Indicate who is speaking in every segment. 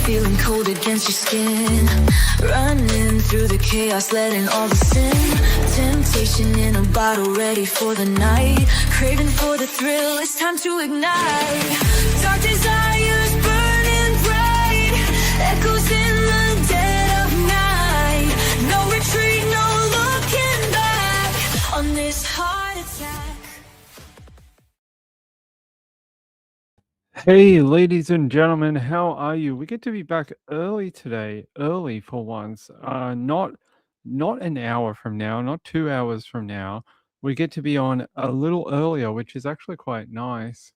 Speaker 1: feeling cold against your skin. Running through the chaos, letting all the sin. Temptation in a bottle, ready for the night. Craving for the thrill, it's time to ignite. Dark desires burning bright, echoes in the dead of night. No retreat, no looking back on this heart attack.
Speaker 2: Hey, ladies and gentlemen, how are you? We get to be back early today, early for once. Not an hour from now, not 2 hours from now. We get to be on a little earlier, which is actually quite nice.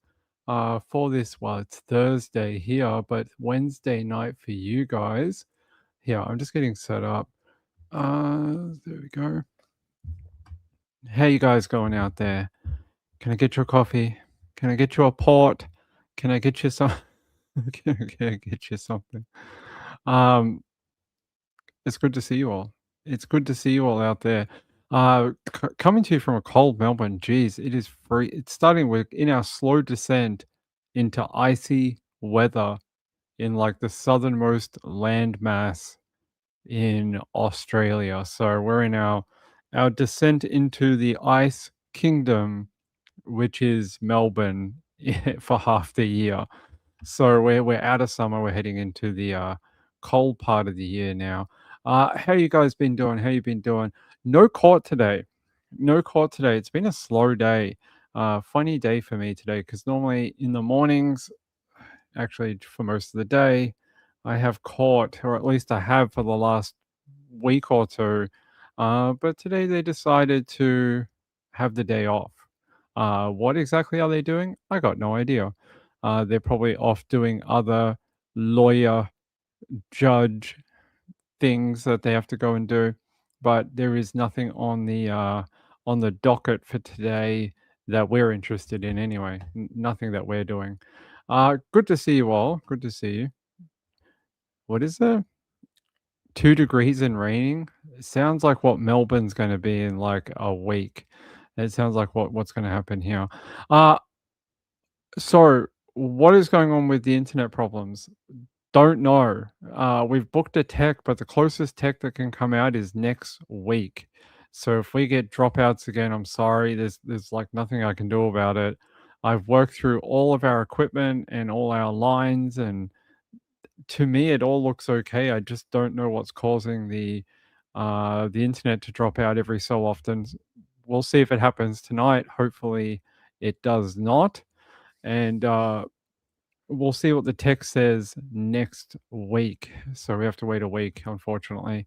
Speaker 2: For this, well, it's Thursday here, but Wednesday night for you guys. Here, I'm just getting set up. There we go. How you guys going out there? Can I get you a coffee? Can I get you a port? Can I get you some? Can I get you something? It's good to see you all. It's good to see you all out there. Coming to you from a cold Melbourne. Geez, it is free. It's starting with in our slow descent into icy weather in like the southernmost landmass in Australia. So we're in our descent into the ice kingdom, which is Melbourne for half the year. So we're out of summer. We're heading into the cold part of the year now. How you guys been doing? How you been doing? No court today. No court today. It's been a slow day. Funny day for me today because normally in the mornings, actually for most of the day, I have court, or at least I have for the last week or two. But today they decided to have the day off. What exactly are they doing? I got no idea. They're probably off doing other lawyer, judge things that they have to go and do, but there is nothing on the docket for today that we're interested in anyway. Nothing that we're doing. Good to see you all. Good to see you. What is it? 2 degrees and raining? It sounds like what Melbourne's going to be in like a week. It sounds like what's going to happen here. Uh, So, what is going on with the internet problems? Don't know. We've booked a tech, but the closest tech that can come out is next week. So if we get dropouts again, I'm sorry. There's like nothing I can do about it. I've worked through all of our equipment and all our lines, and to me, it all looks okay. I just don't know what's causing the internet to drop out every so often. We'll see if it happens tonight. Hopefully, it does not. And we'll see what the text says next week. So we have to wait a week, unfortunately.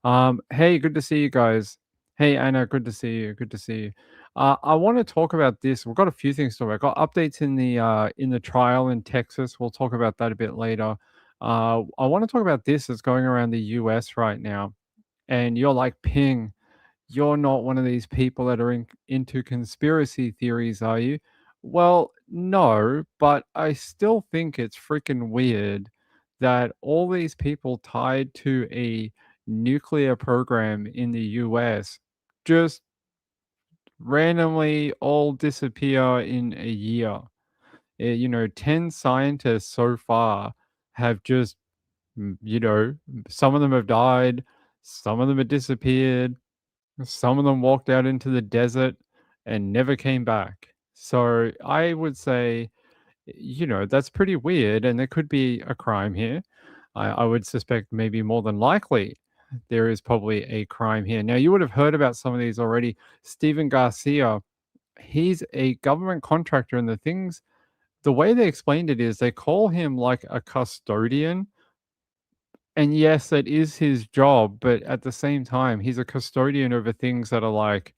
Speaker 2: Hey, good to see you guys. Hey, Anna, good to see you. Good to see you. I want to talk about this. We've got a few things to talk about. Got updates in the trial in Texas. We'll talk about that a bit later. I want to talk about this that's going around the US right now. And you're like, Ping, you're not one of these people that are into conspiracy theories, are you? Well, no, but I still think it's freaking weird that all these people tied to a nuclear program in the US just randomly all disappear in a year. 10 scientists so far have just, some of them have died, some of them have disappeared, some of them walked out into the desert and never came back. So I would say, that's pretty weird, and there could be a crime here. I would suspect maybe more than likely there is probably a crime here. Now, you would have heard about some of these already. Stephen Garcia, he's a government contractor, and the way they explained it is they call him like a custodian. And yes, that is his job, but at the same time, he's a custodian over things that are like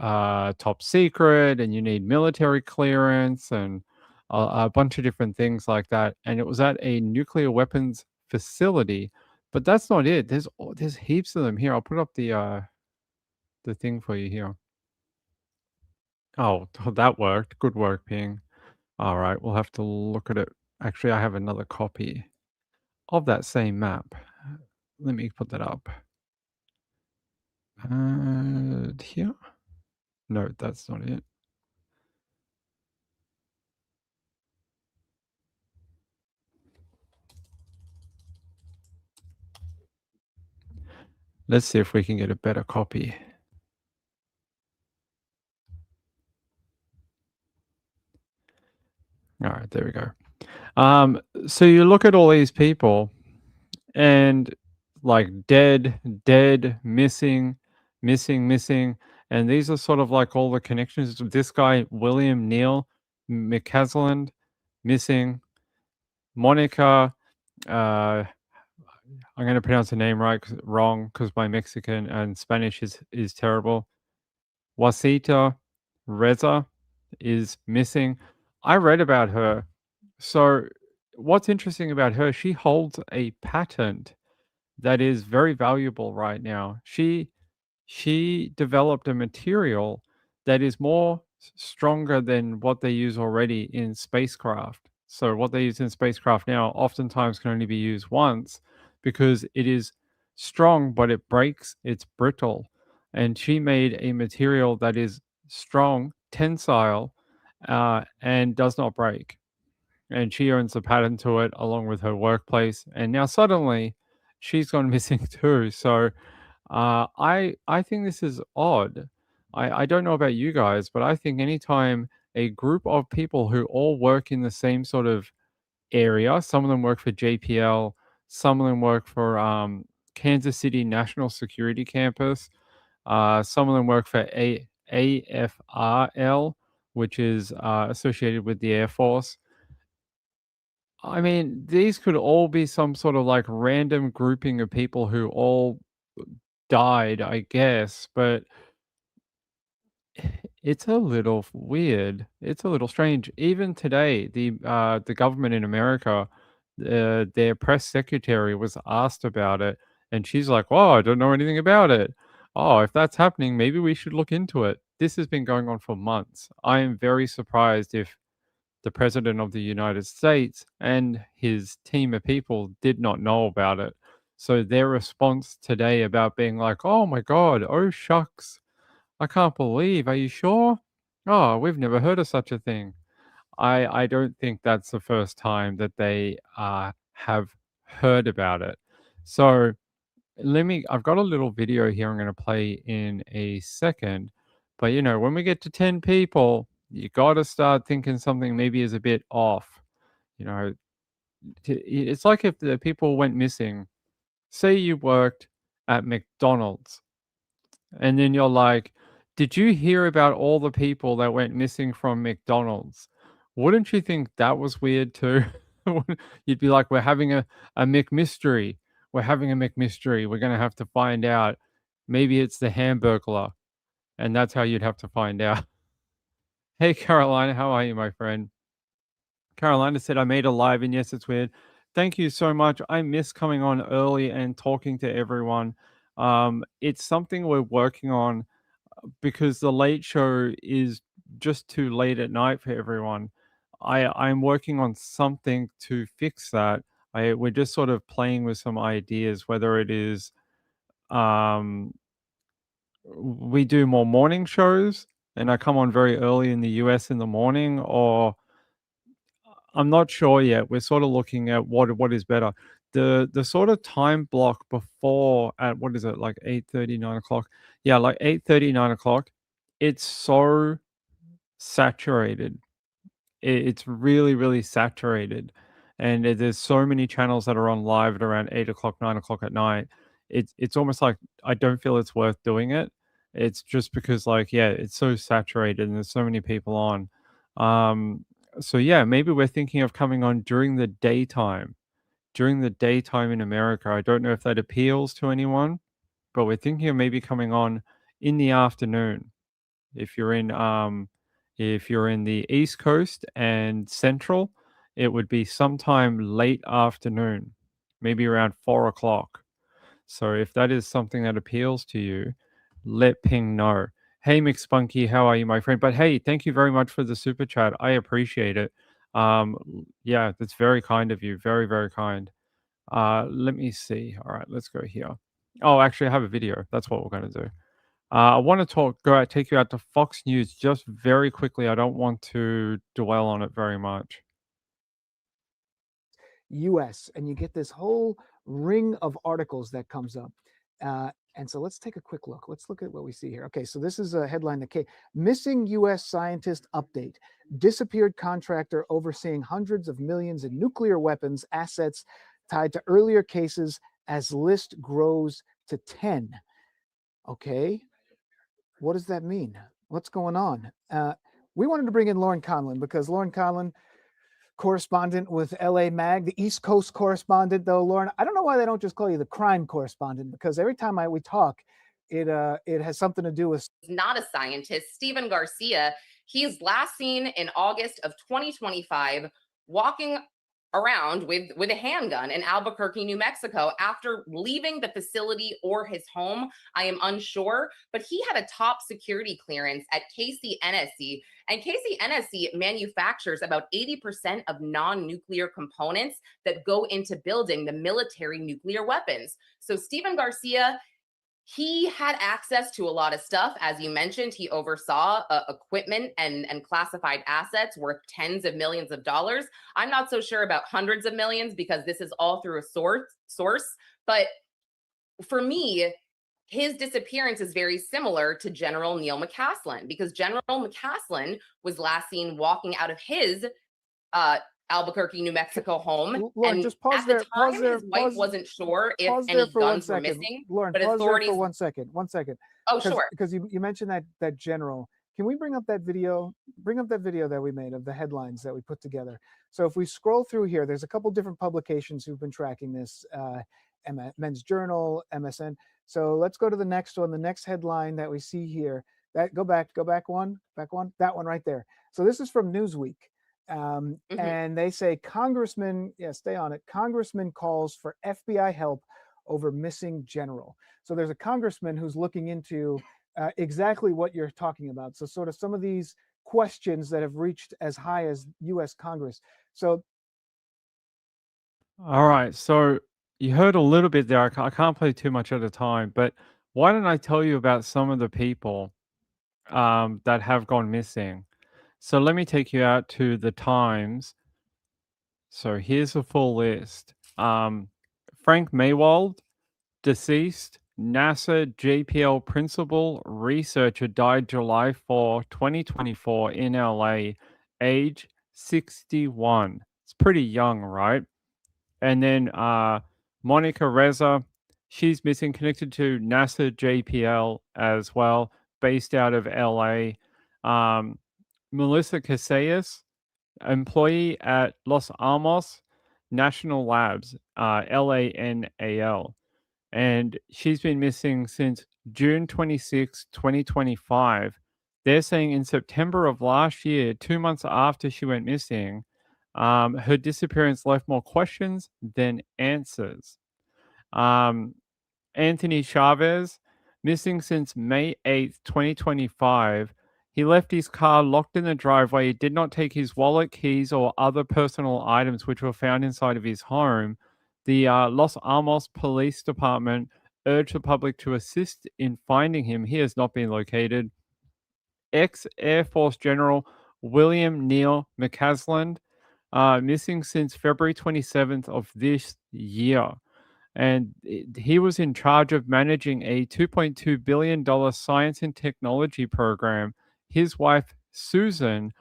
Speaker 2: top secret, and you need military clearance and a bunch of different things like that. And it was at a nuclear weapons facility, but that's not it. There's heaps of them here. I'll put up the thing for you here. Oh, that worked. Good work, Ping. All right, we'll have to look at it. Actually, I have another copy of that same map. Let me put that up. Here? No, that's not it. Let's see if we can get a better copy. All right, there we go. So you look at all these people and like dead, missing, and these are sort of like all the connections. This guy, William Neal McCasland, missing. Monica, uh, I'm going to pronounce the name wrong because my Mexican and Spanish is terrible. Wasita Reza is missing. I read about her. So, what's interesting about her, she holds a patent that is very valuable right now. She developed a material that is more stronger than what they use already in spacecraft. So what they use in spacecraft now oftentimes can only be used once because it is strong, but it breaks, it's brittle. And she made a material that is strong, tensile, and does not break. And she owns the patent to it along with her workplace. And now suddenly she's gone missing too. So I think this is odd. I don't know about you guys, but I think anytime a group of people who all work in the same sort of area, some of them work for JPL, some of them work for Kansas City National Security Campus, some of them work for AFRL, which is associated with the Air Force. I mean, these could all be some sort of like random grouping of people who all died, I guess, but it's a little weird. It's a little strange. Even today, the government in America, their press secretary was asked about it, and she's like, "Oh, I don't know anything about it. Oh, if that's happening, maybe we should look into it." This has been going on for months. I am very surprised if the president of the United States and his team of people did not know about it. So their response today about being like, "Oh my God, oh shucks, I can't believe. Are you sure? Oh, we've never heard of such a thing." I don't think that's the first time that they have heard about it. So I've got a little video here I'm going to play in a second. But when we get to 10 people, you got to start thinking something maybe is a bit off. You know, it's like if the people went missing. Say you worked at McDonald's and then you're like, "Did you hear about all the people that went missing from McDonald's?" Wouldn't you think that was weird too? You'd be like, "We're having a McMystery. We're having a McMystery. We're gonna have to find out. Maybe it's the Hamburglar." And that's how you'd have to find out. Hey, Carolina, how are you, my friend? Carolina said, "I made a live, and yes, it's weird." Thank you so much. I miss coming on early and talking to everyone. It's something we're working on because the late show is just too late at night for everyone. I'm working on something to fix that. We're just sort of playing with some ideas, whether it is um, we do more morning shows and I come on very early in the US in the morning, or I'm not sure yet. We're sort of looking at what is better. The sort of time block before at what is it, like 8:30, 9 o'clock? Yeah, like 8:30, 9 o'clock. It's so saturated. It's really, really saturated. And there's so many channels that are on live at around 8 o'clock, 9 o'clock at night. It's almost like I don't feel it's worth doing it. It's just because like, yeah, it's so saturated and there's so many people on. Um, so yeah, maybe we're thinking of coming on during the daytime in America. I don't know if that appeals to anyone, but we're thinking of maybe coming on in the afternoon. If you're in if you're in the East Coast and Central, it would be sometime late afternoon, maybe around 4 o'clock. So if that is something that appeals to you, let Ping know. Hey McSpunky, how are you, my friend? But hey, thank you very much for the super chat. I appreciate it. Yeah, that's very kind of you. Very, very kind. Let me see. All right, let's go here. Oh, actually, I have a video. That's what we're going to do. I want to take you out to Fox News just very quickly. I don't want to dwell on it very much.
Speaker 3: US, and you get this whole ring of articles that comes up. And so let's take a quick look. Let's look at what we see here. Okay, so this is a headline that came: Missing U.S. Scientist Update. Disappeared contractor overseeing hundreds of millions in nuclear weapons assets tied to earlier cases as list grows to 10. Okay, what does that mean? What's going on? We wanted to bring in Lauren Conlin because Lauren Conlin, correspondent with LA Mag, the East Coast correspondent, though. Lauren, I don't know why they don't just call you the crime correspondent, because every time we talk, it has something to do with.
Speaker 4: Not a scientist. Steven Garcia, he's last seen in August of 2025 walking around with a handgun in Albuquerque, New Mexico after leaving the facility or his home. I am unsure, but he had a top security clearance at KC-NSC, and KC-NSC manufactures about 80% of non-nuclear components that go into building the military nuclear weapons. So Steven Garcia, he had access to a lot of stuff. As you mentioned, he oversaw equipment and classified assets worth tens of millions of dollars. I'm not so sure about hundreds of millions because this is all through a source. But for me, his disappearance is very similar to General Neil McCaslin, because General McCaslin was last seen walking out of his Albuquerque, New Mexico home.
Speaker 3: Lauren,
Speaker 4: and
Speaker 3: just pause
Speaker 4: at
Speaker 3: there.
Speaker 4: the time,
Speaker 3: Pause there.
Speaker 4: his wife wasn't sure if any guns were missing.
Speaker 3: Lauren,
Speaker 4: but
Speaker 3: pause
Speaker 4: authorities.
Speaker 3: There for 1 second. 1 second.
Speaker 4: Oh, sure.
Speaker 3: Because you mentioned that general. Can we bring up that video? Bring up that video that we made of the headlines that we put together. So if we scroll through here, there's a couple different publications who've been tracking this. Men's Journal, MSN. So let's go to the next one. The next headline that we see here. Go back one. That one right there. So this is from Newsweek. And they say Congressman, stay on it. Congressman calls for FBI help over missing general. So there's a congressman who's looking into exactly what you're talking about. So sort of some of these questions that have reached as high as U.S. Congress. So.
Speaker 2: All right. So you heard a little bit there. I can't play too much at a time, but why don't I tell you about some of the people that have gone missing? So let me take you out to the Times. So here's a full list. Frank Maywald, deceased. NASA JPL principal researcher died July 4, 2024 in LA, age 61. It's pretty young, right? And then Monica Reza, she's missing, connected to NASA JPL as well, based out of LA. Melissa Casillas, employee at Los Alamos National Labs, LANAL. And she's been missing since June 26, 2025. They're saying in September of last year, 2 months after she went missing, her disappearance left more questions than answers. Anthony Chavez, missing since May 8th, 2025. He left his car locked in the driveway. He did not take his wallet, keys, or other personal items which were found inside of his home. The Los Alamos Police Department urged the public to assist in finding him. He has not been located. Ex-Air Force General William Neil McCaslin, missing since February 27th of this year. And he was in charge of managing a $2.2 billion science and technology program. His wife, Susan,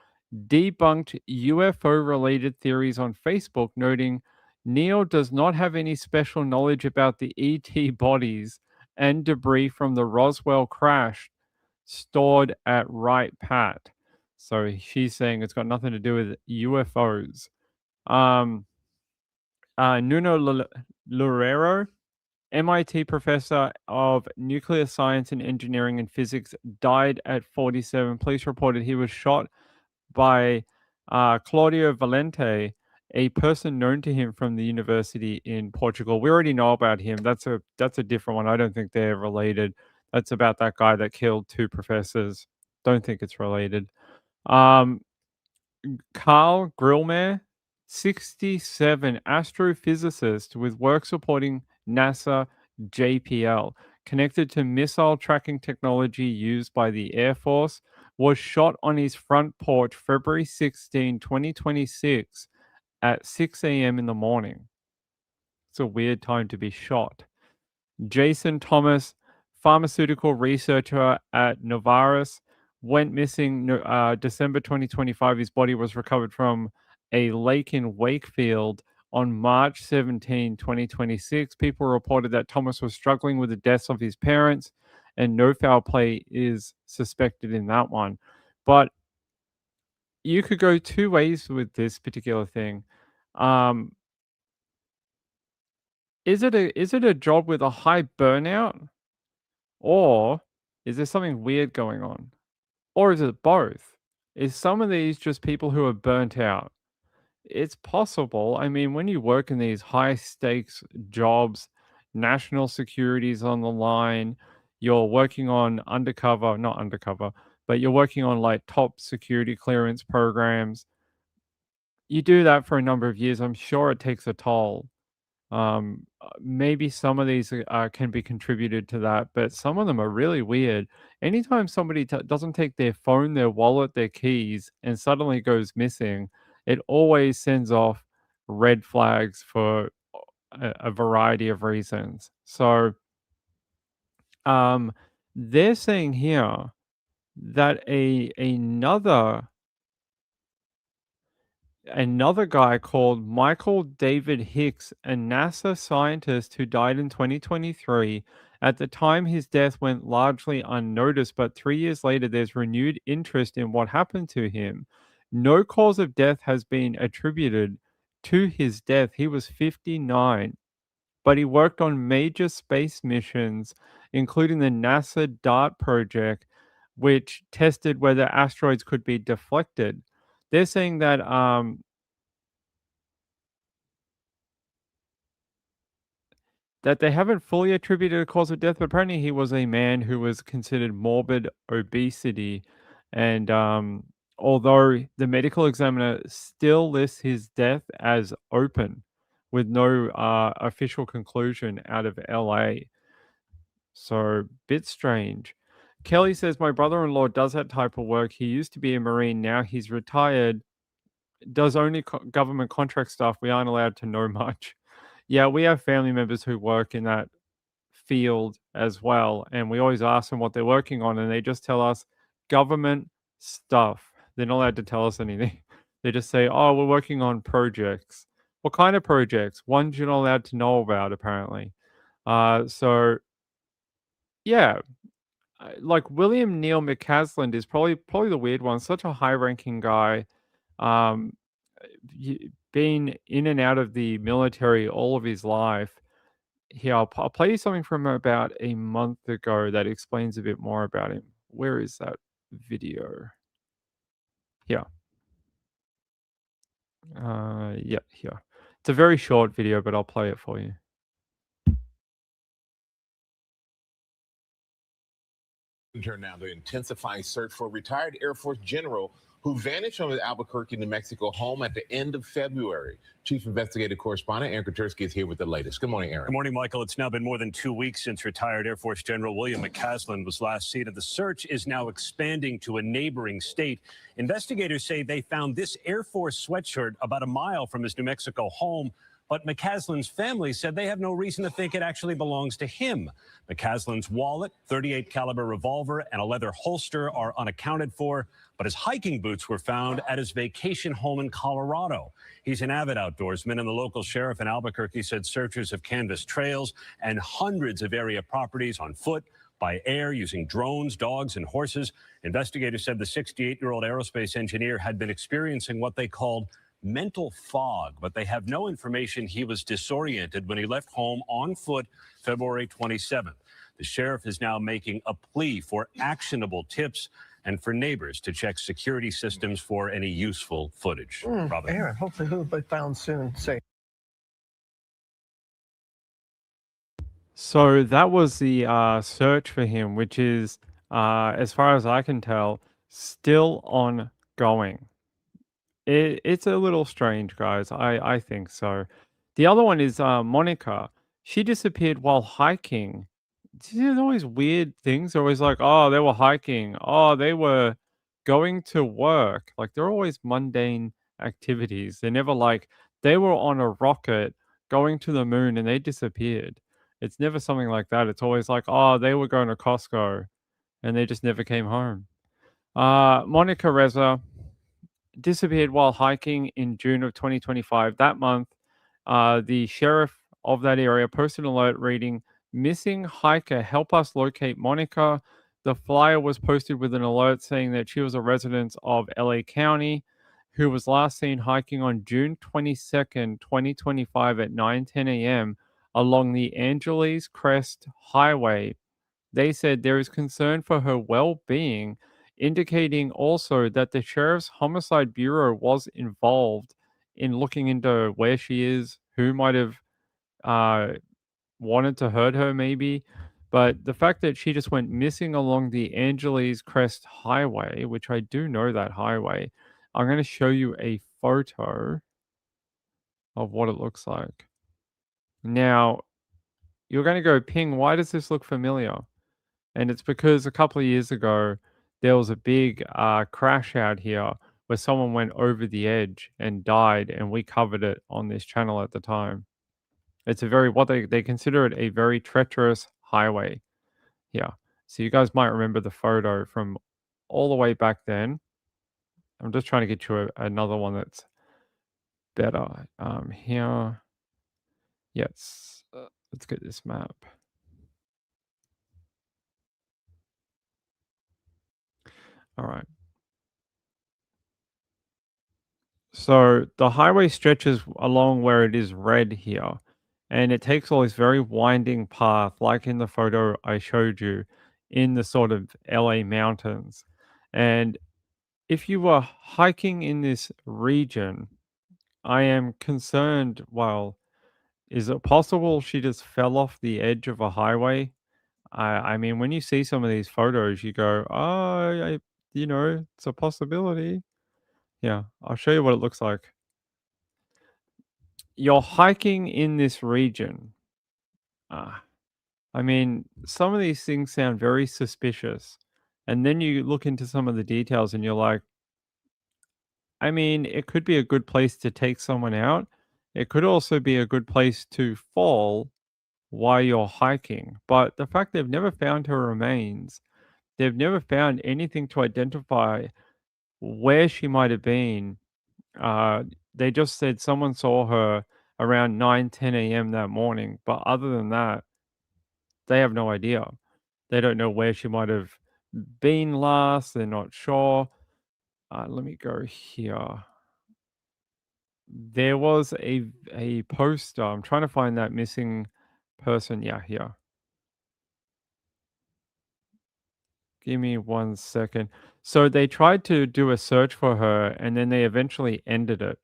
Speaker 2: debunked UFO-related theories on Facebook, noting Neil does not have any special knowledge about the ET bodies and debris from the Roswell crash stored at Wright Pat. So she's saying it's got nothing to do with UFOs. Nuno Loureiro, MIT professor of nuclear science and engineering and physics, died at 47. Police reported he was shot by Claudio Valente, a person known to him from the university in Portugal. We already know about him. That's a different one. I don't think they're related. That's about that guy that killed 2 professors. Don't think it's related. Carl Grillmer, 67, astrophysicist with work supporting NASA JPL, connected to missile tracking technology used by the Air Force, was shot on his front porch February 16, 2026 at 6 a.m. in the morning. It's a weird time to be shot. Jason Thomas, pharmaceutical researcher at Novartis, went missing December 2025. His body was recovered from a lake in Wakefield on March 17, 2026. People reported that Thomas was struggling with the deaths of his parents, and no foul play is suspected in that one. But you could go two ways with this particular thing. Is it a job with a high burnout, or is there something weird going on? Or is it both? Is some of these just people who are burnt out? It's possible. I mean, when you work in these high stakes jobs, national security is on the line, you're working on not undercover, but you're working on like top security clearance programs. You do that for a number of years. I'm sure it takes a toll. Maybe some of these can be contributed to that, but some of them are really weird. Anytime somebody doesn't take their phone, their wallet, their keys, and suddenly goes missing, it always sends off red flags for a variety of reasons. So, they're saying here that another guy called Michael David Hicks, a NASA scientist who died in 2023. At the time, his death went largely unnoticed, but 3 years later, there's renewed interest in what happened to him. No cause of death has been attributed to his death. He was 59, but he worked on major space missions, including the NASA DART project, which tested whether asteroids could be deflected. They're saying that that they haven't fully attributed a cause of death, but apparently he was a man who was considered morbid obesity, and although the medical examiner still lists his death as open, with no official conclusion out of LA. So bit strange. Kelly says my brother-in-law does that type of work. He used to be a Marine. Now he's retired. Does only government contract stuff. We aren't allowed to know much. Yeah, we have family members who work in that field as well, and we always ask them what they're working on, and they just tell us government stuff. They're not allowed to tell us anything. They just say, "Oh, we're working on projects." What kind of projects? Ones you're not allowed to know about, apparently. So yeah, like William Neil McCasland is probably the weird one. Such a high-ranking guy. Been in and out of the military all of his life. Here, I'll play you something from about a month ago that explains a bit more about him. Where is that video? Here. Yeah, here. It's a very short video, but I'll play it for you.
Speaker 5: Turn now to intensify search for retired Air Force general who vanished from his Albuquerque, New Mexico home at the end of February. Chief Investigative Correspondent Aaron Katersky is here with the latest. Good morning, Aaron.
Speaker 6: Good morning, Michael. It's now been more than 2 weeks since retired Air Force General William McCasland was last seen, and the search is now expanding to a neighboring state. Investigators say they found this Air Force sweatshirt about a mile from his New Mexico home, but McCasland's family said they have no reason to think it actually belongs to him. McCasland's wallet, .38 caliber revolver, and a leather holster are unaccounted for, but his hiking boots were found at his vacation home in Colorado. He's an avid outdoorsman, and the local sheriff in Albuquerque said searchers have canvassed trails and hundreds of area properties on foot, by air, using drones, dogs, and horses. Investigators said the 68-year-old aerospace engineer had been experiencing what they called mental fog, but they have no information he was disoriented when he left home on foot February 27th. The sheriff is now making a plea for actionable tips and for neighbors to check security systems for any useful footage.
Speaker 7: Aaron, hopefully he'll be found soon. Safe.
Speaker 2: So that was the search for him, which is, as far as I can tell, still ongoing. It's a little strange, guys. I think so. The other one is Monica. She disappeared while hiking. There's always weird things. They're always like, oh, they were hiking. Oh, they were going to work. Like, they're always mundane activities. They're never like, they were on a rocket going to the moon and they disappeared. It's never something like that. It's always like, oh, they were going to Costco and they just never came home. Monica Reza disappeared while hiking in June of 2025. That month, the sheriff of that area posted an alert reading, "Missing hiker, help us locate Monica." The flyer was posted with an alert saying that she was a resident of LA County who was last seen hiking on June 22nd, 2025 at 9:10 a.m. along the Angeles Crest Highway. They said there is concern for her well-being, indicating also that the Sheriff's Homicide Bureau was involved in looking into where she is, who might have uh, wanted to hurt her, maybe. But the fact that she just went missing along the Angeles Crest Highway, which I do know that highway, I'm going to show you a photo of what it looks like. Now, you're going to go, Ping, why does this look familiar? And it's because a couple of years ago, there was a big crash out here where someone went over the edge and died, and we covered it on this channel at the time. It's a very, what they consider it a very treacherous highway here. So you guys might remember the photo from all the way back then. I'm just trying to get you another one that's better. Here. Yes. Let's get this map. All right. So the highway stretches along where it is red here, and it takes all this very winding path, like in the photo I showed you, in the sort of LA mountains. And if you were hiking in this region, I am concerned, well, is it possible she just fell off the edge of a highway? I mean, when you see some of these photos, you go, oh, it's a possibility. Yeah, I'll show you what it looks like. You're hiking in this region. I mean, some of these things sound very suspicious. And then you look into some of the details and you're like, I mean, it could be a good place to take someone out. It could also be a good place to fall while you're hiking. But the fact they've never found her remains, they've never found anything to identify where she might have been. They just said someone saw her around 9:10 a.m. that morning. But other than that, they have no idea. They don't know where she might have been last. They're not sure. Let me go here. There was a poster. I'm trying to find that missing person. Yeah, here. Give me 1 second. So they tried to do a search for her, and then they eventually ended it.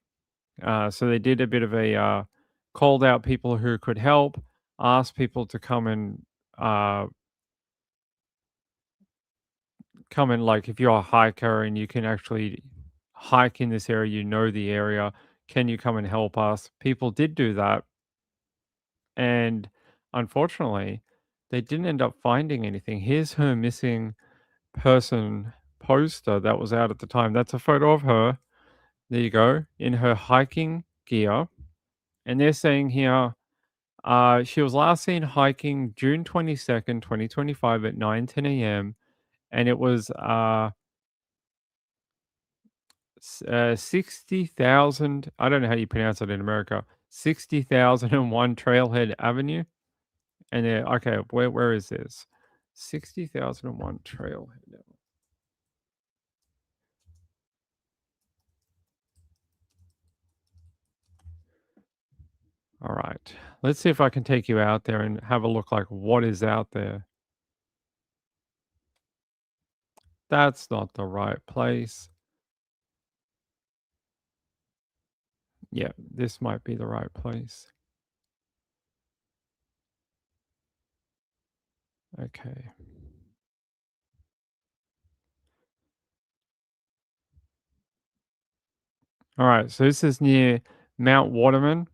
Speaker 2: So they did a bit of a called out people who could help, asked people to come and like if you're a hiker and you can actually hike in this area, you know the area, can you come and help us? People did do that. And unfortunately, they didn't end up finding anything. Here's her missing person poster that was out at the time. That's a photo of her. There you go, in her hiking gear. And they're saying here, she was last seen hiking June 22nd, 2025 at 9:10 a.m. And it was 60,000. I don't know how you pronounce it in America. 60,001 Trailhead Avenue. And then, okay, where is this? 60,001 Trailhead Avenue. All right, let's see if I can take you out there and have a look like what is out there. That's not the right place. Yeah, this might be the right place. Okay. All right, so this is near Mount Waterman.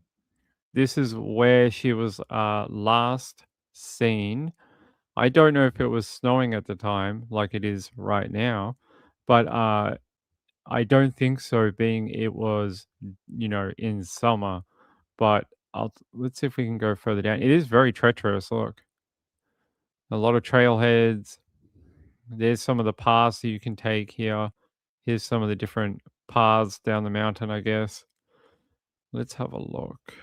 Speaker 2: This is where she was last seen. I don't know if it was snowing at the time like it is right now, but I don't think so, being it was, in summer. But let's see if we can go further down. It is very treacherous. Look, a lot of trailheads. There's some of the paths that you can take here. Here's some of the different paths down the mountain, I guess. Let's have a look.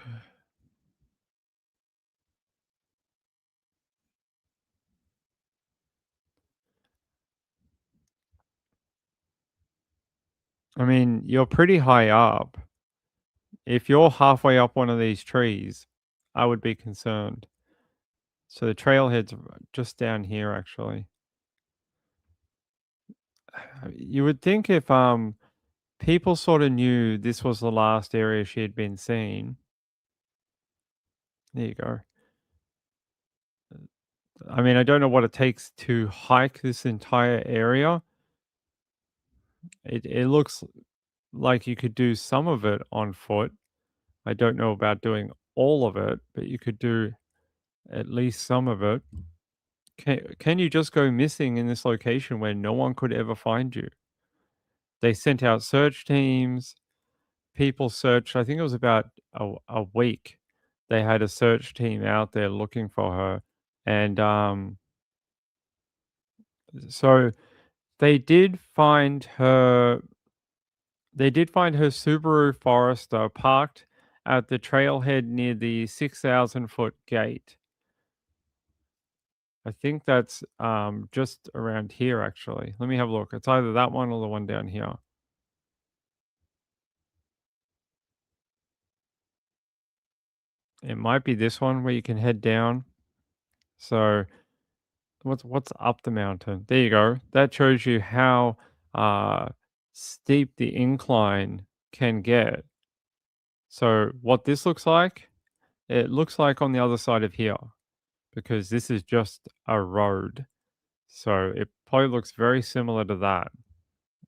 Speaker 2: I mean, you're pretty high up. If you're halfway up one of these trees, I would be concerned. So the trailhead's just down here, actually. You would think if people sort of knew this was the last area she had been seen. There you go. I mean, I don't know what it takes to hike this entire area. It looks like you could do some of it on foot. I don't know about doing all of it, but you could do at least some of it. Can you just go missing in this location where no one could ever find you? They sent out search teams. People searched. I think it was about a week. They had a search team out there looking for her, and so they did find her. They did find her Subaru Forester parked at the trailhead near the 6,000-foot gate. I think that's just around here, actually. Let me have a look. It's either that one or the one down here. It might be this one where you can head down. So what's up the mountain? There you go. That shows you how steep the incline can get. So what this looks like, it looks like on the other side of here, because this is just a road. So it probably looks very similar to that.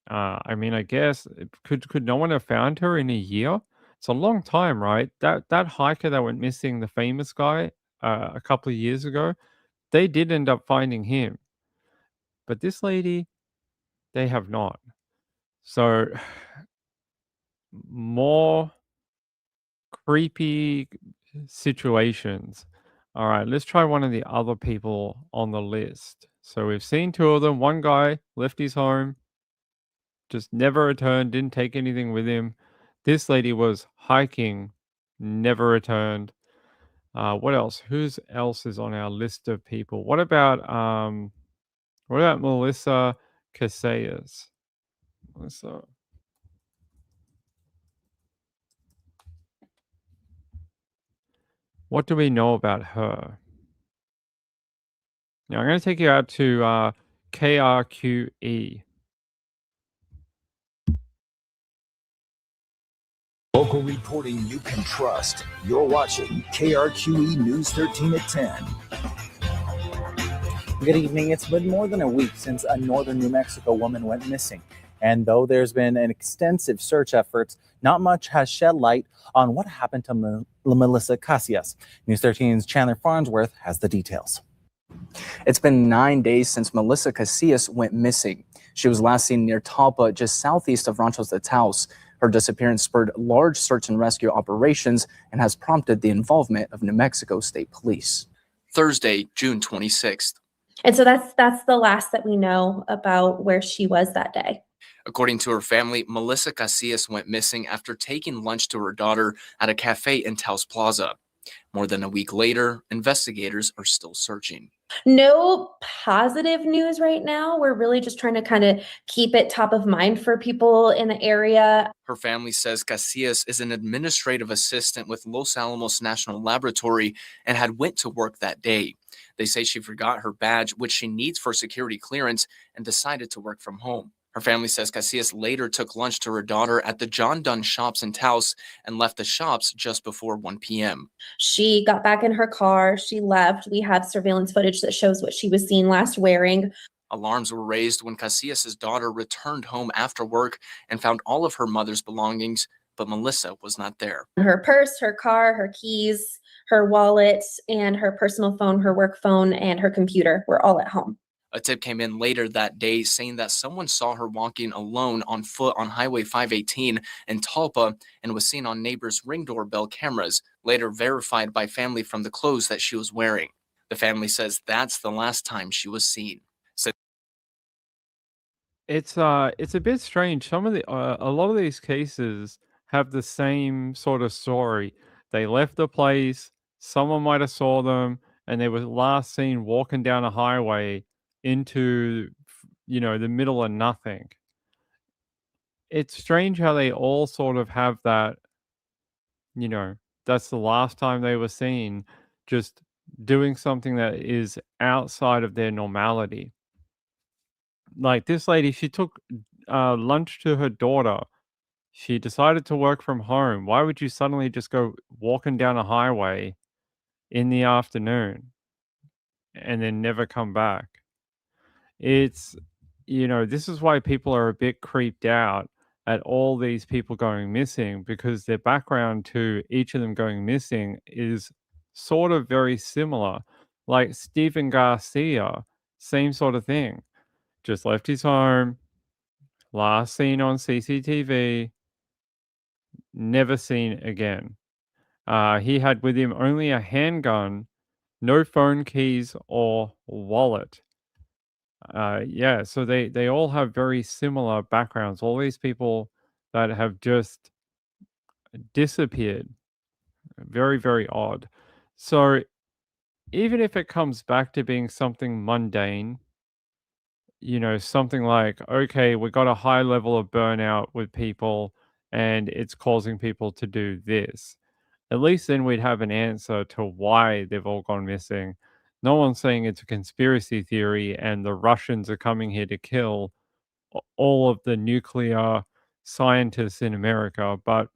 Speaker 2: I mean, I guess could no one have found her in a year? It's a long time, right? That hiker that went missing, the famous guy, a couple of years ago, they did end up finding him. But this lady, they have not. So more creepy situations. All right, let's try one of the other people on the list. So we've seen two of them. One guy left his home, just never returned, didn't take anything with him. This lady was hiking, never returned. What else? Who's else is on our list of people? What about Melissa Casillas? Melissa. What do we know about her? Now, I'm going to take you out to KRQE.
Speaker 8: Local reporting you can trust. You're watching KRQE News 13 at 10.
Speaker 9: Good evening. It's been more than a week since a northern New Mexico woman went missing. And though there's been an extensive search efforts, not much has shed light on what happened to Melissa Casillas. News 13's Chandler Farnsworth has the details.
Speaker 10: It's been 9 days since Melissa Casillas went missing. She was last seen near Talpa, just southeast of Ranchos de Taos. Her disappearance spurred large search and rescue operations and has prompted the involvement of New Mexico State Police. Thursday, June 26th.
Speaker 11: And so that's the last that we know about where she was that day.
Speaker 10: According to her family, Melissa Casillas went missing after taking lunch to her daughter at a cafe in Taos Plaza. More than a week later, investigators are still searching.
Speaker 11: No positive news right now. We're really just trying to kind of keep it top of mind for people in the area.
Speaker 10: Her family says Casillas is an administrative assistant with Los Alamos National Laboratory and had went to work that day. They say she forgot her badge, which she needs for security clearance, and decided to work from home. Her family says Casillas later took lunch to her daughter at the John Dunn Shops in Taos and left the shops just before 1 p.m.
Speaker 11: She got back in her car. She left. We have surveillance footage that shows what she was seen last wearing.
Speaker 10: Alarms were raised when Casillas' daughter returned home after work and found all of her mother's belongings, but Melissa was not there.
Speaker 11: Her purse, her car, her keys, her wallet, and her personal phone, her work phone, and her computer were all at home.
Speaker 10: A tip came in later that day saying that someone saw her walking alone on foot on Highway 518 in Talpa and was seen on neighbors' Ring doorbell cameras, later verified by family from the clothes that she was wearing. The family says that's the last time she was seen.
Speaker 2: It's a bit strange. Some of the a lot of these cases have the same sort of story. They left the place, someone might have saw them, and they were last seen walking down a highway into the middle of nothing. It's strange how they all sort of have that, that's the last time they were seen, just doing something that is outside of their normality. Like this lady, she took lunch to her daughter. She decided to work from home. Why would you suddenly just go walking down a highway in the afternoon and then never come back? It's, this is why people are a bit creeped out at all these people going missing, because their background to each of them going missing is sort of very similar. Like Stephen Garcia, same sort of thing. Just left his home, last seen on CCTV, never seen again. He had with him only a handgun, no phone keys or wallet. Yeah, so they all have very similar backgrounds. All these people that have just disappeared. Very, very odd. So even if it comes back to being something mundane, something like, okay, we got a high level of burnout with people and it's causing people to do this. At least then we'd have an answer to why they've all gone missing. No one's saying it's a conspiracy theory and the Russians are coming here to kill all of the nuclear scientists in America, but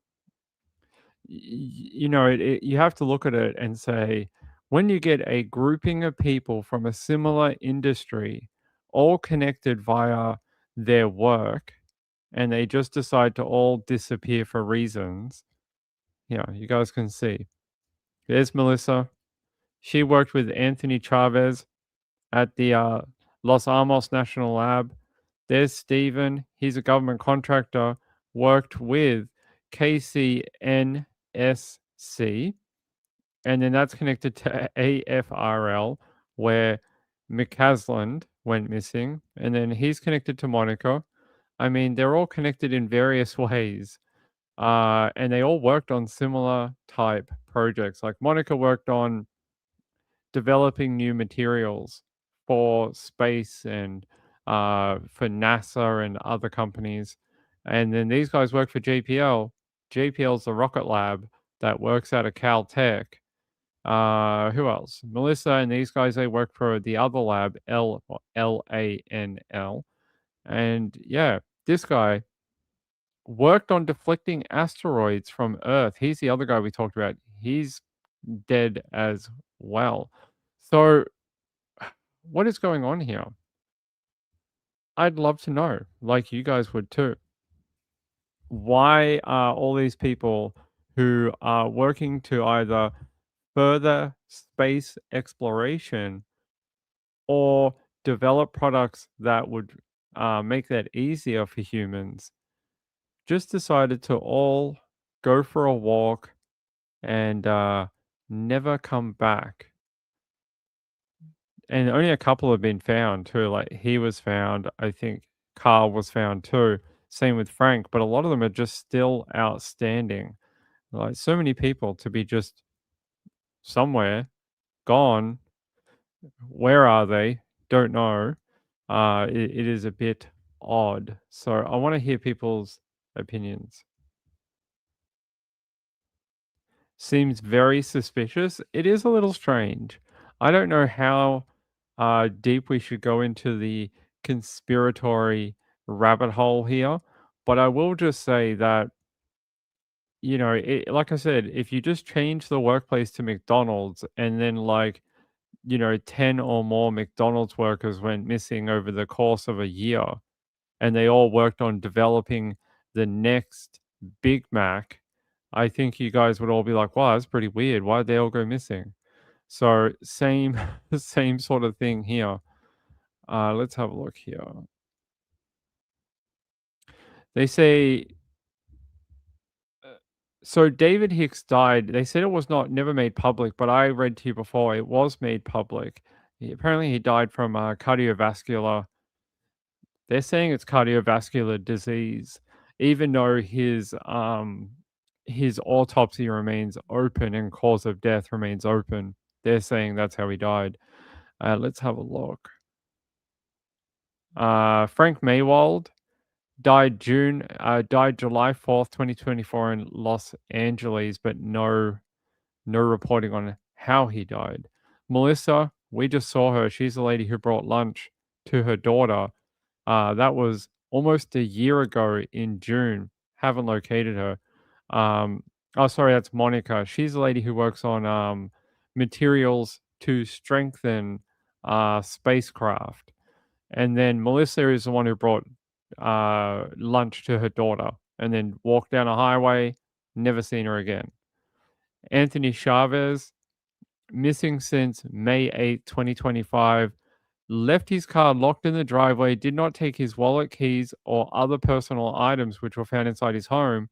Speaker 2: you have to look at it and say, when you get a grouping of people from a similar industry, all connected via their work, and they just decide to all disappear for reasons, you guys can see. There's Melissa. She worked with Anthony Chavez at the Los Alamos National Lab. There's Stephen. He's a government contractor, worked with KCNSC, and then that's connected to AFRL, where McCasland went missing, and then he's connected to Monica. I mean, they're all connected in various ways, and they all worked on similar type projects. Like Monica worked on developing new materials for space and for NASA and other companies. And then these guys work for JPL. JPL's the rocket lab that works out of Caltech. Who else? Melissa and these guys, they work for the other lab, LANL. And yeah, this guy worked on deflecting asteroids from Earth. He's the other guy we talked about. He's dead as well. So what is going on here? I'd love to know, like you guys would too. Why are all these people who are working to either further space exploration or develop products that would make that easier for humans, just decided to all go for a walk and never come back? And only a couple have been found too. Like he was found, I think Carl was found too. Same with Frank, but a lot of them are just still outstanding. Like so many people to be just somewhere, gone. Where are they? Don't know. It is a bit odd. So I want to hear people's opinions. Seems very suspicious. It is a little strange. I don't know how deep we should go into the conspiratory rabbit hole here, but I will just say that, like I said, if you just change the workplace to McDonald's and then 10 or more McDonald's workers went missing over the course of a year and they all worked on developing the next Big Mac, I think you guys would all be like, wow, that's pretty weird. Why'd they all go missing? So same sort of thing here. Let's have a look here. They say so David Hicks died. They said it was never made public, but I read to you before it was made public. Apparently he died from cardiovascular. They're saying it's cardiovascular disease, even though his autopsy remains open and cause of death remains open. They're saying that's how he died. Let's have a look. Frank Maywald died July 4th, 2024 in Los Angeles, but no reporting on how he died. Melissa, we just saw her. She's the lady who brought lunch to her daughter. That was almost a year ago in June. Haven't located her. Oh, sorry, that's Monica. She's the lady who works on materials to strengthen spacecraft. And then Melissa is the one who brought lunch to her daughter and then walked down a highway, never seen her again. Anthony Chavez, missing since May 8, 2025, left his car locked in the driveway, did not take his wallet, keys, or other personal items which were found inside his home,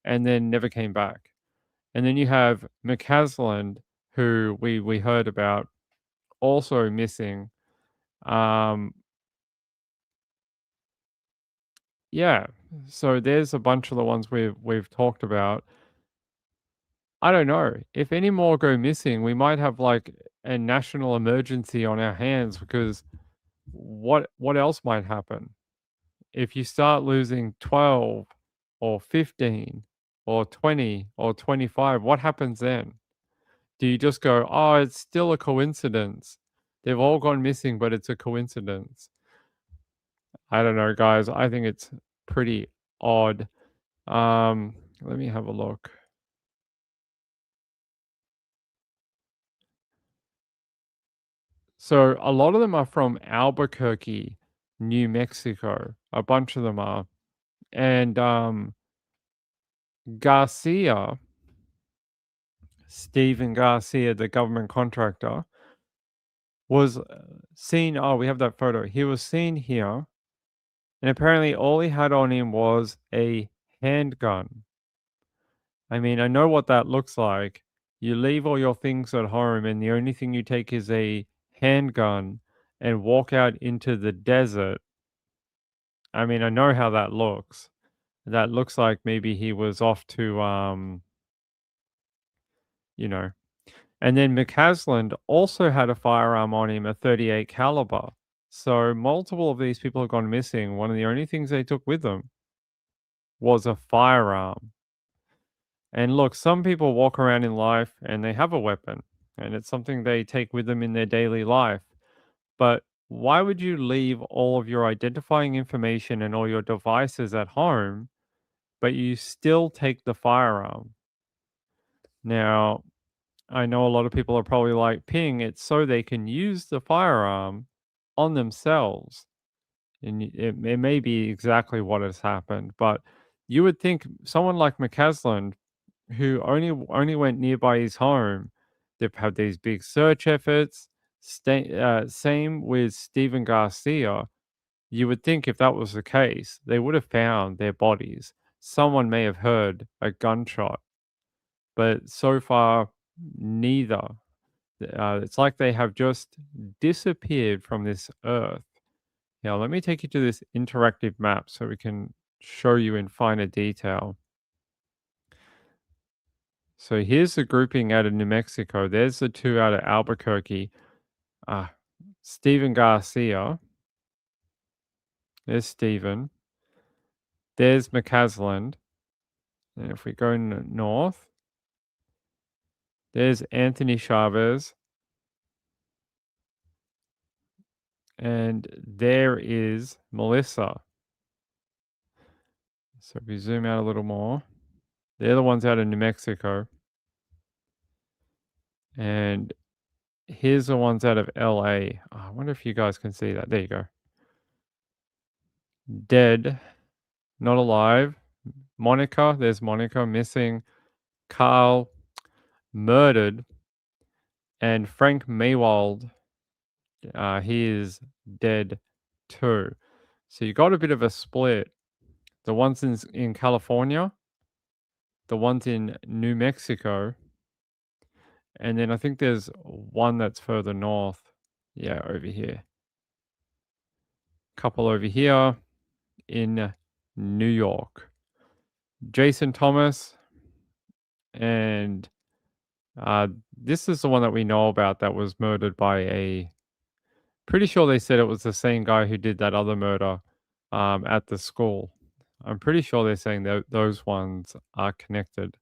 Speaker 2: and then never came back. And then you have McCasland, who we heard about, also missing. Yeah, so there's a bunch of the ones we've talked about. I don't know. If any more go missing, we might have like a national emergency on our hands because what else might happen? If you start losing 12 or 15 or 20 or 25, what happens then? Do you just go, oh, it's still a coincidence? They've all gone missing, but it's a coincidence. I don't know, guys. I think it's pretty odd. Let me have a look. So a lot of them are from Albuquerque, New Mexico. A bunch of them are. And Garcia, Stephen Garcia, the government contractor, was seen. Oh, we have that photo. He was seen here. And apparently all he had on him was a handgun. I mean, I know what that looks like. You leave all your things at home and the only thing you take is a handgun and walk out into the desert. I mean, I know how that looks. That looks like maybe he was off to, you know. And then McCasland also had a firearm on him, a 38 caliber. So multiple of these people have gone missing. One of the only things they took with them was a firearm. And look, some people walk around in life and they have a weapon, and it's something they take with them in their daily life. But why would you leave all of your identifying information and all your devices at home, but you still take the firearm? Now, I know a lot of people are probably like, Ping, it's so they can use the firearm on themselves. And it may be exactly what has happened, but you would think someone like McCasland, who only went nearby his home, they've had these big search efforts. Same with Stephen Garcia. You would think if that was the case, they would have found their bodies. Someone may have heard a gunshot, but so far, neither. It's like they have just disappeared from this earth. Now, let me take you to this interactive map so we can show you in finer detail. So here's the grouping out of New Mexico. There's the two out of Albuquerque. Stephen Garcia. There's Stephen. There's McCasland. And if we go north, there's Anthony Chavez. And there is Melissa. So if we zoom out a little more, they're the ones out of New Mexico. And here's the ones out of LA. Oh, I wonder if you guys can see that. There you go. Dead, not alive. Monica, there's Monica missing. Carl, murdered. And Frank Maywald, he is dead too. So you got a bit of a split. The ones in California, the ones in New Mexico, and then I think there's one that's further north. Yeah, over here. Couple over here in New York. Jason Thomas, and this is the one that we know about that was murdered by a. Pretty sure they said it was the same guy who did that other murder at the school. I'm pretty sure they're saying that those ones are connected.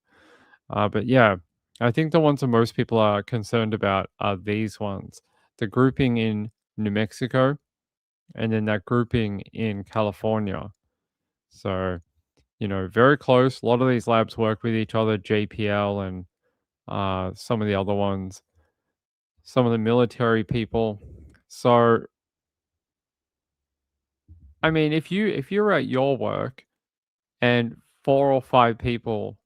Speaker 2: But yeah, I think the ones that most people are concerned about are these ones. The grouping in New Mexico and then that grouping in California. So, very close. A lot of these labs work with each other, JPL and some of the other ones, some of the military people. So, I mean, if you're at your work and 4 or 5 people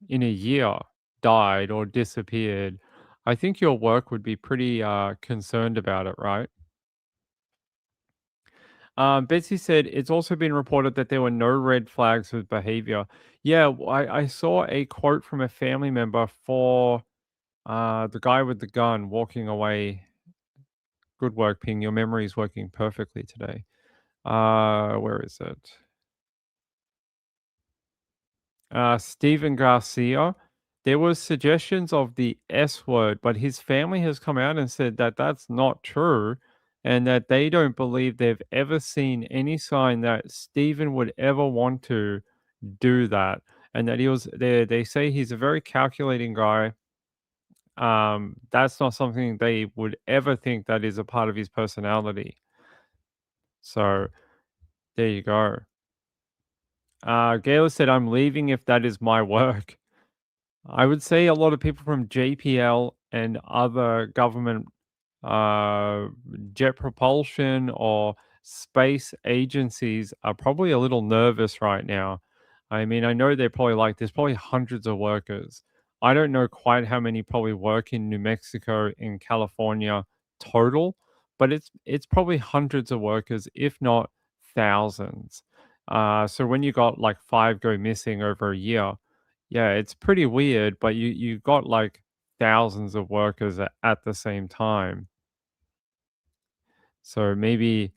Speaker 2: in a year died or disappeared, I think your work would be pretty concerned about it, right? Betsy said it's also been reported that there were no red flags with behavior. Yeah, I saw a quote from a family member for the guy with the gun walking away. Good work, Ping. Your memory is working perfectly today. Where is it? Steven Garcia. There was suggestions of the S word, but his family has come out and said that that's not true, and that they don't believe they've ever seen any sign that Steven would ever want to do that, and that he was there. They say he's a very calculating guy. That's not something they would ever think that is a part of his personality. So there you go. Gayla said, "I'm leaving if that is my work." I would say a lot of people from JPL and other government jet propulsion or space agencies are probably a little nervous right now. I mean, I know they're probably like, there's probably hundreds of workers. I don't know quite how many probably work in New Mexico, in California total, but it's probably hundreds of workers, if not thousands. So when you got like 5 go missing over a year, yeah, it's pretty weird, but you got like thousands of workers at the same time. So maybe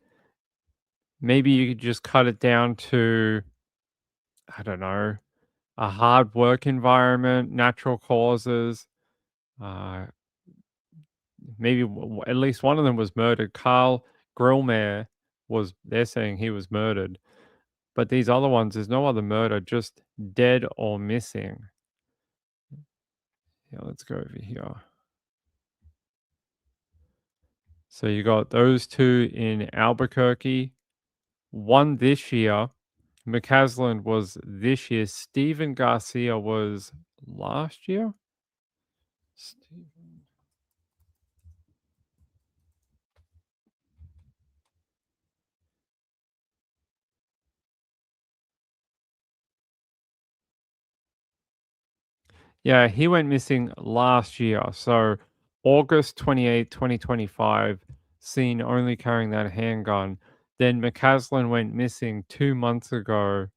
Speaker 2: you could just cut it down to, I don't know, a hard work environment, natural causes. Maybe at least one of them was murdered. Carl Grillmare they're saying he was murdered. But these other ones, there's no other murder, just dead or missing. Yeah, let's go over here. So you got those 2 in Albuquerque. One this year. McCaslin was this year. Steven Garcia was last year. Yeah, he went missing last year. So August 28, 2025, seen only carrying that handgun. Then McCaslin went missing 2 months ago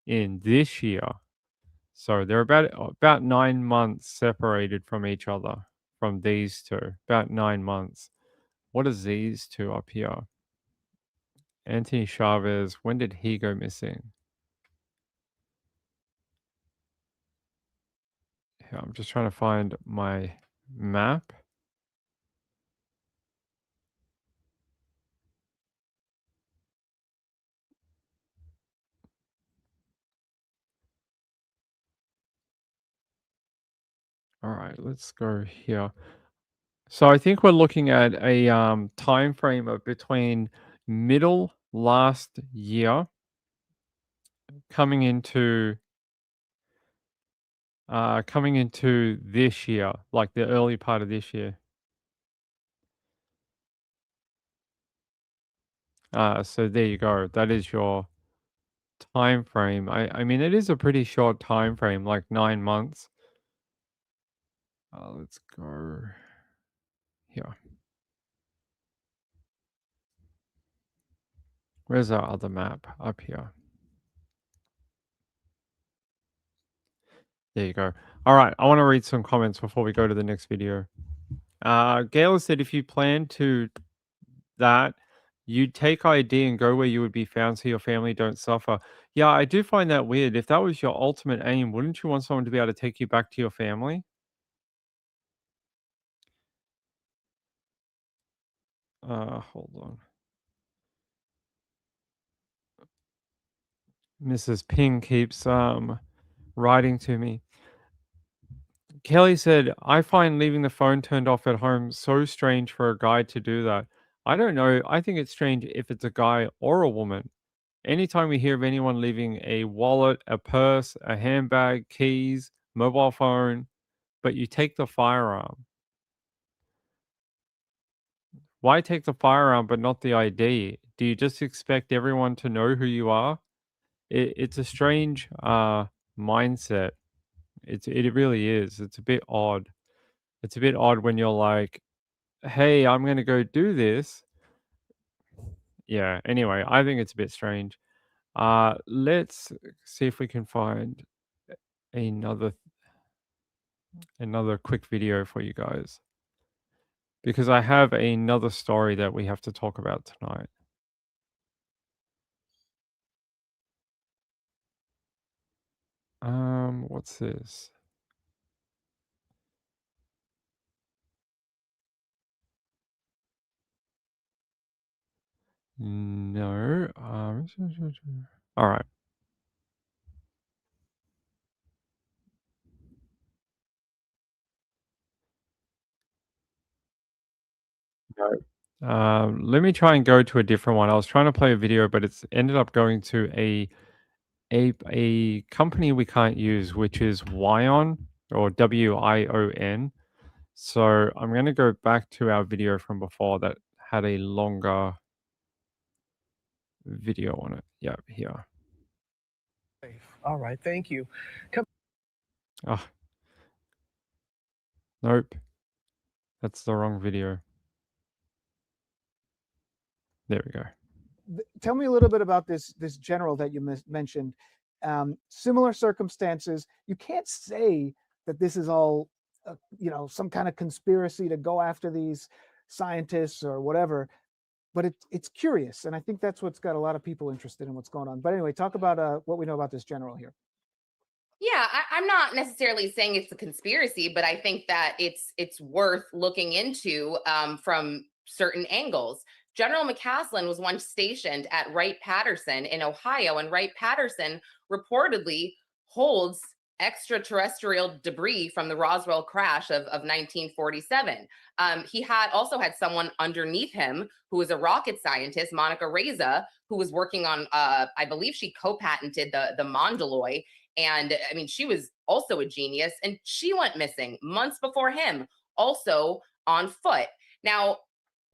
Speaker 2: in this year. So they're about 9 months separated from each other, from these 2. About 9 months. What is these 2 up here? Anthony Chavez, when did he go missing? Yeah, I'm just trying to find my map. All right, let's go here. So I think we're looking at a time frame of between middle last year coming into this year, like the early part of this year. So there you go. That is your time frame. I mean, it is a pretty short time frame, like 9 months. Let's go here. Where's our other map? Up here. There you go. All right, I want to read some comments before we go to the next video. Gail said, if you plan to that, you take ID and go where you would be found so your family don't suffer. Yeah, I do find that weird. If that was your ultimate aim, wouldn't you want someone to be able to take you back to your family? Hold on. Mrs. Ping keeps writing to me. Kelly said, I find leaving the phone turned off at home so strange for a guy to do that. I don't know. I think it's strange if it's a guy or a woman. Anytime we hear of anyone leaving a wallet, a purse, a handbag, keys, mobile phone, but you take the firearm. Why take the firearm but not the ID? Do you just expect everyone to know who you are? It's a strange mindset. It really is. It's a bit odd. It's a bit odd when you're like, hey, I'm going to go do this. Yeah, anyway, I think it's a bit strange. Let's see if we can find another quick video for you guys, because I have another story that we have to talk about tonight. What's this? No. All right. No. Let me try and go to a different one. I was trying to play a video, but it's ended up going to a company we can't use, which is Wion, or WION. So I'm going to go back to our video from before that had a longer video on it. Yeah, here.
Speaker 7: All right, thank you.
Speaker 2: Oh. Nope. That's the wrong video. There we go.
Speaker 3: Tell me a little bit about this general that you mentioned. Similar circumstances. You can't say that this is all, some kind of conspiracy to go after these scientists or whatever, but it's curious, and I think that's what's got a lot of people interested in what's going on. But anyway, talk about what we know about this general here.
Speaker 4: Yeah, I'm not necessarily saying it's a conspiracy, but I think that it's worth looking into from certain angles. General McCaslin was once stationed at Wright-Patterson in Ohio, and Wright-Patterson reportedly holds extraterrestrial debris from the Roswell crash of 1947. He also had someone underneath him who was a rocket scientist, Monica Reza, who was working on, I believe she co-patented the Mondaloy. And I mean, she was also a genius, and she went missing months before him, also on foot. Now,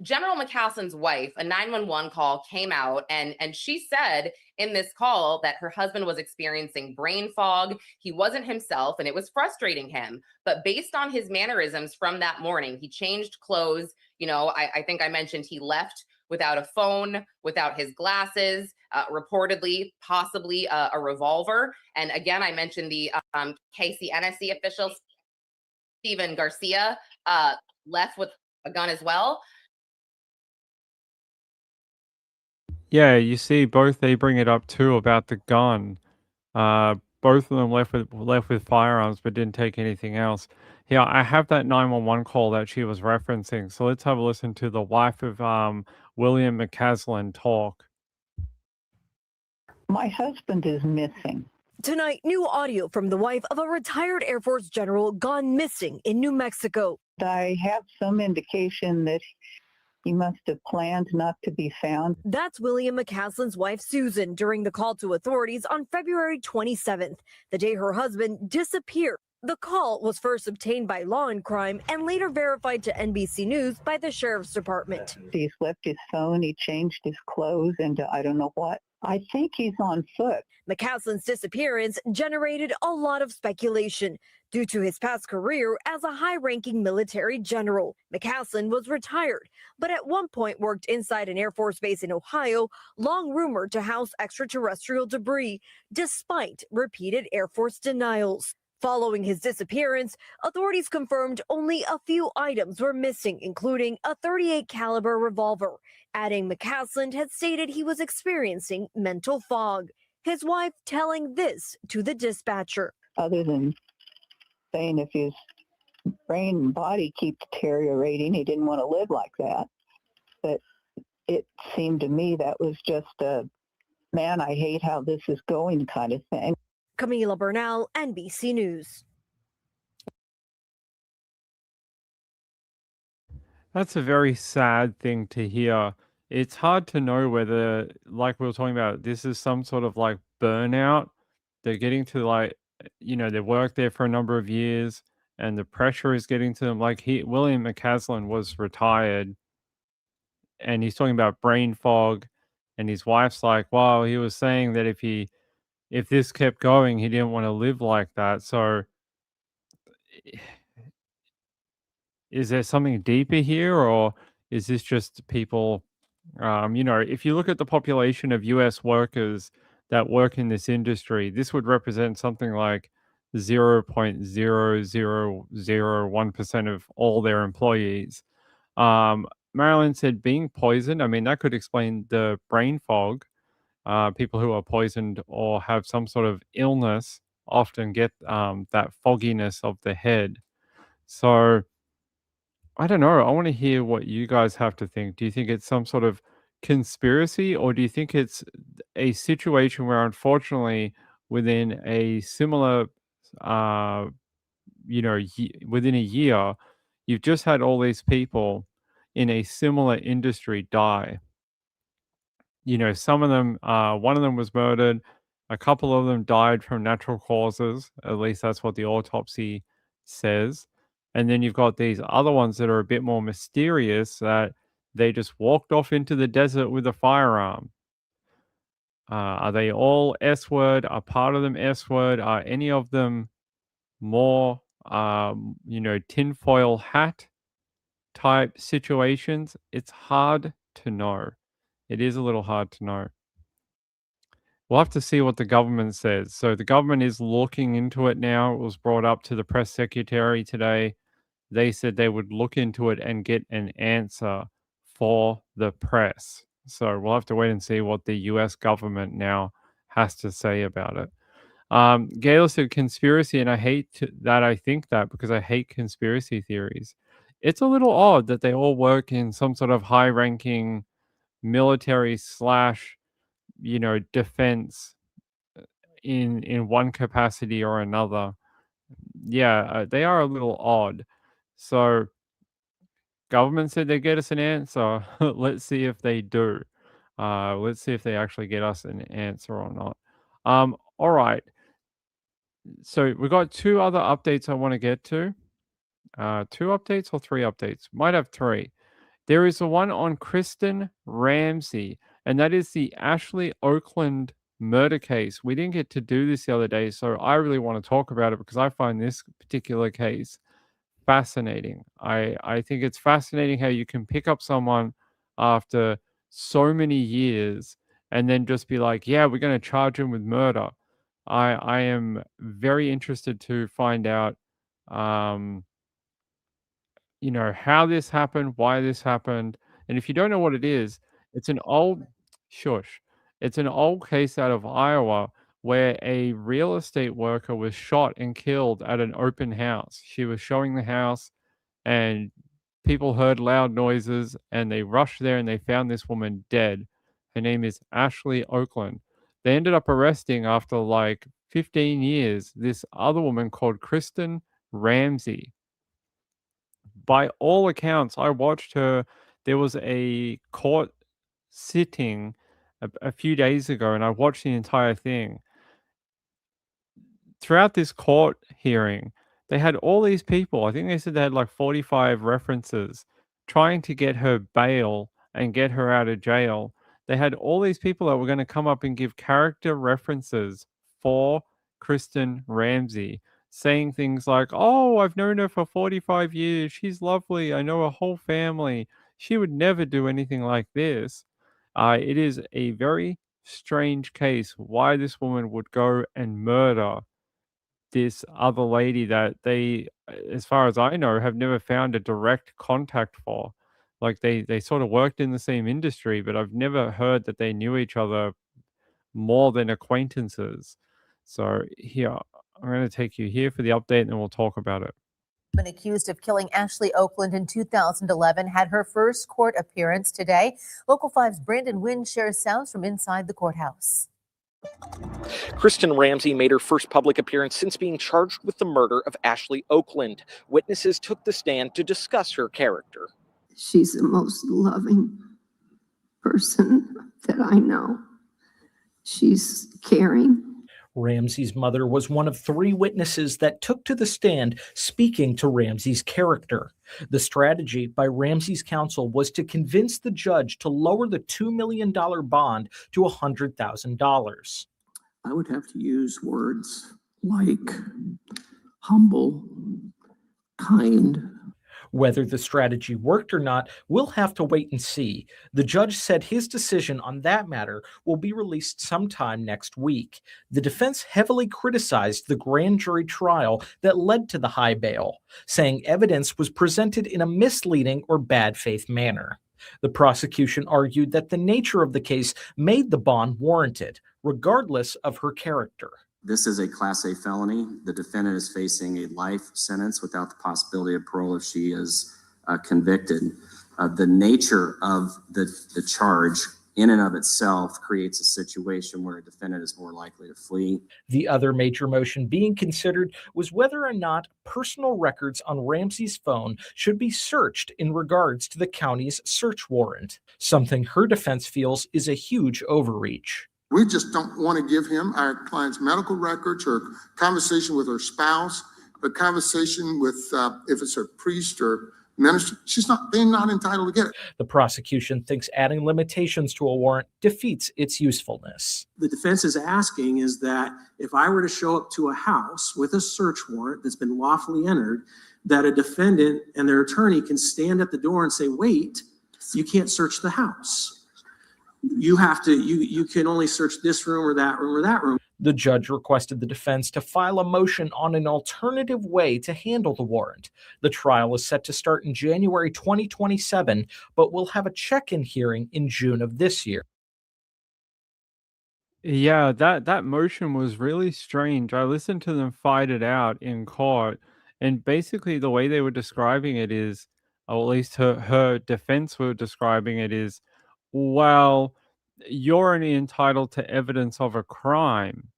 Speaker 4: General McCaslin's wife, a 911 call came out, and she said in this call that her husband was experiencing brain fog. He wasn't himself, and it was frustrating him. But based on his mannerisms from that morning, he changed clothes. I think I mentioned he left without a phone, without his glasses, reportedly, possibly a revolver. And again, I mentioned the KCNSC official, Steven Garcia, left with a gun as well.
Speaker 2: Yeah, you see, both they bring it up too about the gun. Both of them left with firearms, but didn't take anything else. Yeah, I have that 911 call that she was referencing. So let's have a listen to the wife of William McCaslin talk.
Speaker 12: My husband is missing.
Speaker 13: Tonight, new audio from the wife of a retired Air Force general gone missing in New Mexico.
Speaker 12: I have some indication that he must have planned not to be found.
Speaker 13: That's William McCaslin's wife, Susan, during the call to authorities on February 27th, the day her husband disappeared. The call was first obtained by Law and Crime and later verified to NBC News by the Sheriff's Department.
Speaker 12: He's left his phone, he changed his clothes into I don't know what. I think he's on foot.
Speaker 13: McCaslin's disappearance generated a lot of speculation due to his past career as a high-ranking military general. McCaslin was retired, but at one point worked inside an Air Force base in Ohio, long rumored to house extraterrestrial debris, despite repeated Air Force denials. Following his disappearance, authorities confirmed only a few items were missing, including a .38 caliber revolver, adding McCaslin had stated he was experiencing mental fog. His wife telling this to the dispatcher.
Speaker 12: Other than saying if his brain and body keep deteriorating, he didn't want to live like that. But it seemed to me that was just a, man, I hate how this is going kind of thing.
Speaker 13: Camila Bernal, NBC News.
Speaker 2: That's a very sad thing to hear. It's hard to know whether, like we were talking about, this is some sort of like burnout. They're getting to like, they worked there for a number of years and the pressure is getting to them. Like William McCaslin was retired and he's talking about brain fog and his wife's like, wow, he was saying that if this kept going, he didn't want to live like that. So is there something deeper here, or is this just people, if you look at the population of US workers that work in this industry, this would represent something like 0.0001% of all their employees. Marilyn said being poisoned, I mean, that could explain the brain fog. People who are poisoned or have some sort of illness often get that fogginess of the head. So I don't know. I want to hear what you guys have to think. Do you think it's some sort of conspiracy, or do you think it's a situation where, unfortunately, within a similar, within a year, you've just had all these people in a similar industry die? Some of them, one of them was murdered. A couple of them died from natural causes. At least that's what the autopsy says. And then you've got these other ones that are a bit more mysterious, that they just walked off into the desert with a firearm. Are they all S-word? Are part of them S-word? Are any of them more, tinfoil hat type situations? It's hard to know. It is a little hard to know. We'll have to see what the government says. So the government is looking into it now. It was brought up to the press secretary today. They said they would look into it and get an answer for the press. So we'll have to wait and see what the US government now has to say about it. Gail said conspiracy, and I hate that I think that, because I hate conspiracy theories. It's a little odd that they all work in some sort of high-ranking military / defense in one capacity or another. Yeah, they are a little odd. So government said they get us an answer. Let's see if they do. Let's see if they actually get us an answer or not. All right. So we got two other updates I want to get to. 2 updates or 3 updates? Might have 3. There is a one on Kristen Ramsey, and that is the Ashley Oakland murder case. We didn't get to do this the other day, so I really want to talk about it because I find this particular case fascinating. I think it's fascinating how you can pick up someone after so many years and then just be like, yeah, we're going to charge him with murder. I am very interested to find out, how this happened, why this happened. And if you don't know what it is, it's an old It's an old case out of Iowa where a real estate worker was shot and killed at an open house. She was showing the house and people heard loud noises and they rushed there and they found this woman dead. Her name is Ashley Oakland. They ended up arresting, after like 15 years, this other woman called Kristen Ramsey. By all accounts, I watched her. There was a court sitting a few days ago, and I watched the entire thing. Throughout this court hearing, they had all these people. I think they said they had like 45 references trying to get her bail and get her out of jail. They had all these people that were going to come up and give character references for Kristen Ramsey, saying things like, "Oh, I've known her for 45 years. She's lovely. I know her whole family. She would never do anything like this." It is a very strange case why this woman would go and murder this other lady that they, as far as I know, have never found a direct contact for. Like they sort of worked in the same industry, but I've never heard that they knew each other more than acquaintances. So here, I'm going to take you here for the update and then we'll talk about it.
Speaker 14: Been accused of killing Ashley Oakland in 2011 had her first court appearance today. Local 5's Brandon Wynn shares sounds from inside the courthouse.
Speaker 15: Kristen Ramsey made her first public appearance since being charged with the murder of Ashley Oakland. Witnesses took the stand to discuss her character.
Speaker 16: She's the most loving person that I know. She's caring.
Speaker 17: Ramsey's mother was one of 3 witnesses that took to the stand speaking to Ramsey's character. The strategy by Ramsey's counsel was to convince the judge to lower the $2 million bond to $100,000.
Speaker 18: I would have to use words like humble, kind.
Speaker 17: Whether the strategy worked or not, we'll have to wait and see. The judge said his decision on that matter will be released sometime next week. The defense heavily criticized the grand jury trial that led to the high bail, saying evidence was presented in a misleading or bad faith manner. The prosecution argued that the nature of the case made the bond warranted, regardless of her character.
Speaker 19: This is a Class A felony. The defendant is facing a life sentence without the possibility of parole if she is convicted. The nature of the charge in and of itself creates a situation where a defendant is more likely to flee.
Speaker 17: The other major motion being considered was whether or not personal records on Ramsey's phone should be searched in regards to the county's search warrant, something her defense feels is a huge overreach.
Speaker 20: We just don't want to give him our client's medical records or conversation with her spouse, but conversation with, if it's a priest or minister, they're not entitled to get it.
Speaker 17: The prosecution thinks adding limitations to a warrant defeats its usefulness.
Speaker 18: The defense is asking is that if I were to show up to a house with a search warrant that's been lawfully entered, that a defendant and their attorney can stand at the door and say, wait, you can't search the house. You have to, you can only search this room or that room or that room.
Speaker 17: The judge requested the defense to file a motion on an alternative way to handle the warrant. The trial is set to start in January 2027, but will have a check-in hearing in June of this year.
Speaker 2: Yeah, that motion was really strange. I listened to them fight it out in court, and basically the way they were describing it is, or at least her defense were describing it is, well, you're only entitled to evidence of a crime.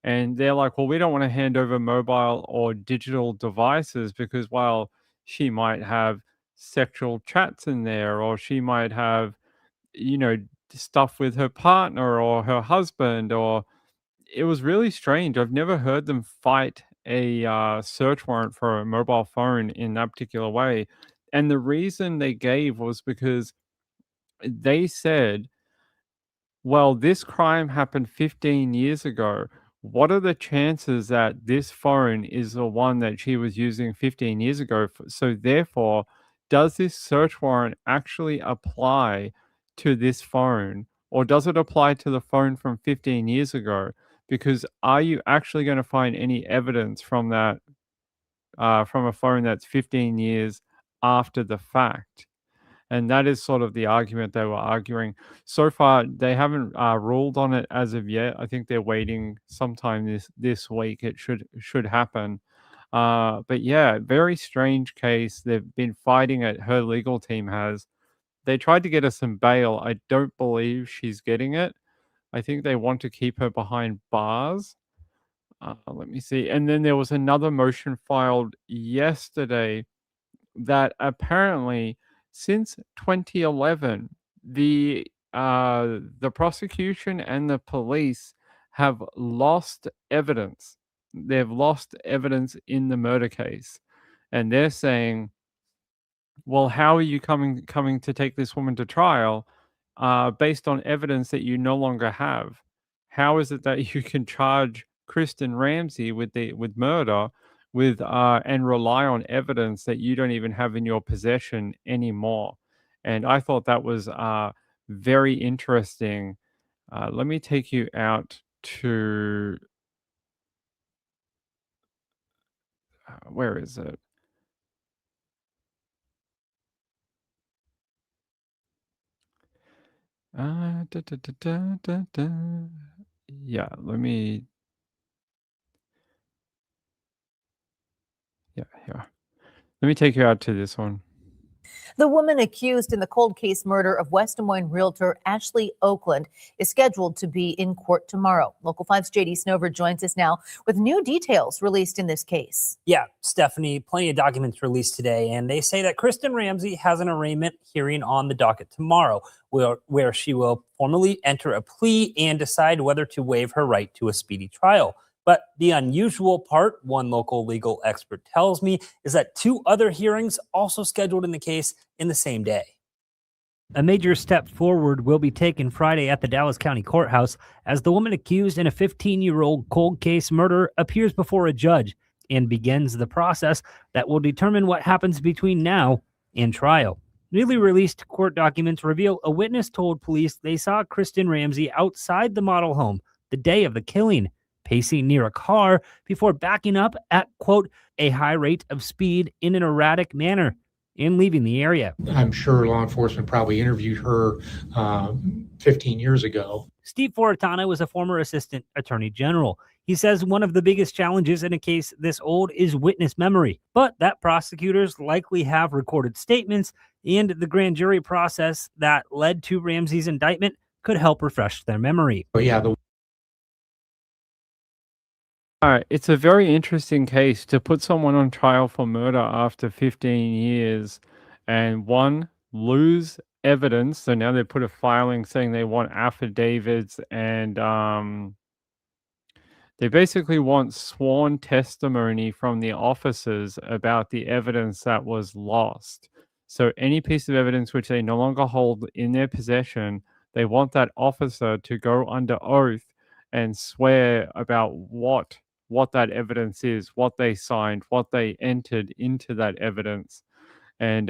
Speaker 2: And they're like, well, we don't want to hand over mobile or digital devices because, well, she might have sexual chats in there, or she might have, stuff with her partner or her husband, or it was really strange. I've never heard them fight a search warrant for a mobile phone in that particular way. And the reason they gave was because they said, well, this crime happened 15 years ago. What are the chances that this phone is the one that she was using 15 years ago? So therefore, does this search warrant actually apply to this phone, or does it apply to the phone from 15 years ago? Because are you actually going to find any evidence from that, from a phone that's 15 years after the fact? And that is sort of the argument they were arguing. So far, they haven't ruled on it as of yet. I think they're waiting sometime this week. It should happen. But yeah, very strange case. They've been fighting it. Her legal team has. They tried to get her some bail. I don't believe she's getting it. I think they want to keep her behind bars. Let me see. And then there was another motion filed yesterday that apparently, since 2011, the prosecution and the police have lost evidence. They've lost evidence in the murder case, and they're saying, "Well, how are you coming to take this woman to trial based on evidence that you no longer have. How is it that you can charge Kristen Ramsey with murder and rely on evidence that you don't even have in your possession anymore? And I thought that was very interesting. Let me take you out to where is it? Yeah, let me. Yeah, here. Let me take you out to this one.
Speaker 14: The woman accused in the cold case murder of West Des Moines realtor Ashley Oakland is scheduled to be in court tomorrow. Local 5's JD Snover joins us now with new details released in this case.
Speaker 21: Yeah, Stephanie, plenty of documents released today, and they say that Kristen Ramsey has an arraignment hearing on the docket tomorrow, where she will formally enter a plea and decide whether to waive her right to a speedy trial. But the unusual part, one local legal expert tells me, is that 2 other hearings also scheduled in the case in the same day.
Speaker 22: A major step forward will be taken Friday at the Dallas County Courthouse as the woman accused in a 15-year-old cold case murder appears before a judge and begins the process that will determine what happens between now and trial. Newly released court documents reveal a witness told police they saw Kristen Ramsey outside the model home the day of the killing, pacing near a car before backing up at, quote, a high rate of speed in an erratic manner and leaving the area.
Speaker 23: I'm sure law enforcement probably interviewed her 15 years ago.
Speaker 22: Steve Foratana was a former assistant attorney general. He says one of the biggest challenges in a case this old is witness memory, but that prosecutors likely have recorded statements, and the grand jury process that led to Ramsey's indictment could help refresh their memory.
Speaker 23: But yeah,
Speaker 2: All right, it's a very interesting case to put someone on trial for murder after 15 years and lose evidence. So now they put a filing saying they want affidavits and they basically want sworn testimony from the officers about the evidence that was lost. So any piece of evidence which they no longer hold in their possession, they want that officer to go under oath and swear about what that evidence is, what they signed, what they entered into that evidence. And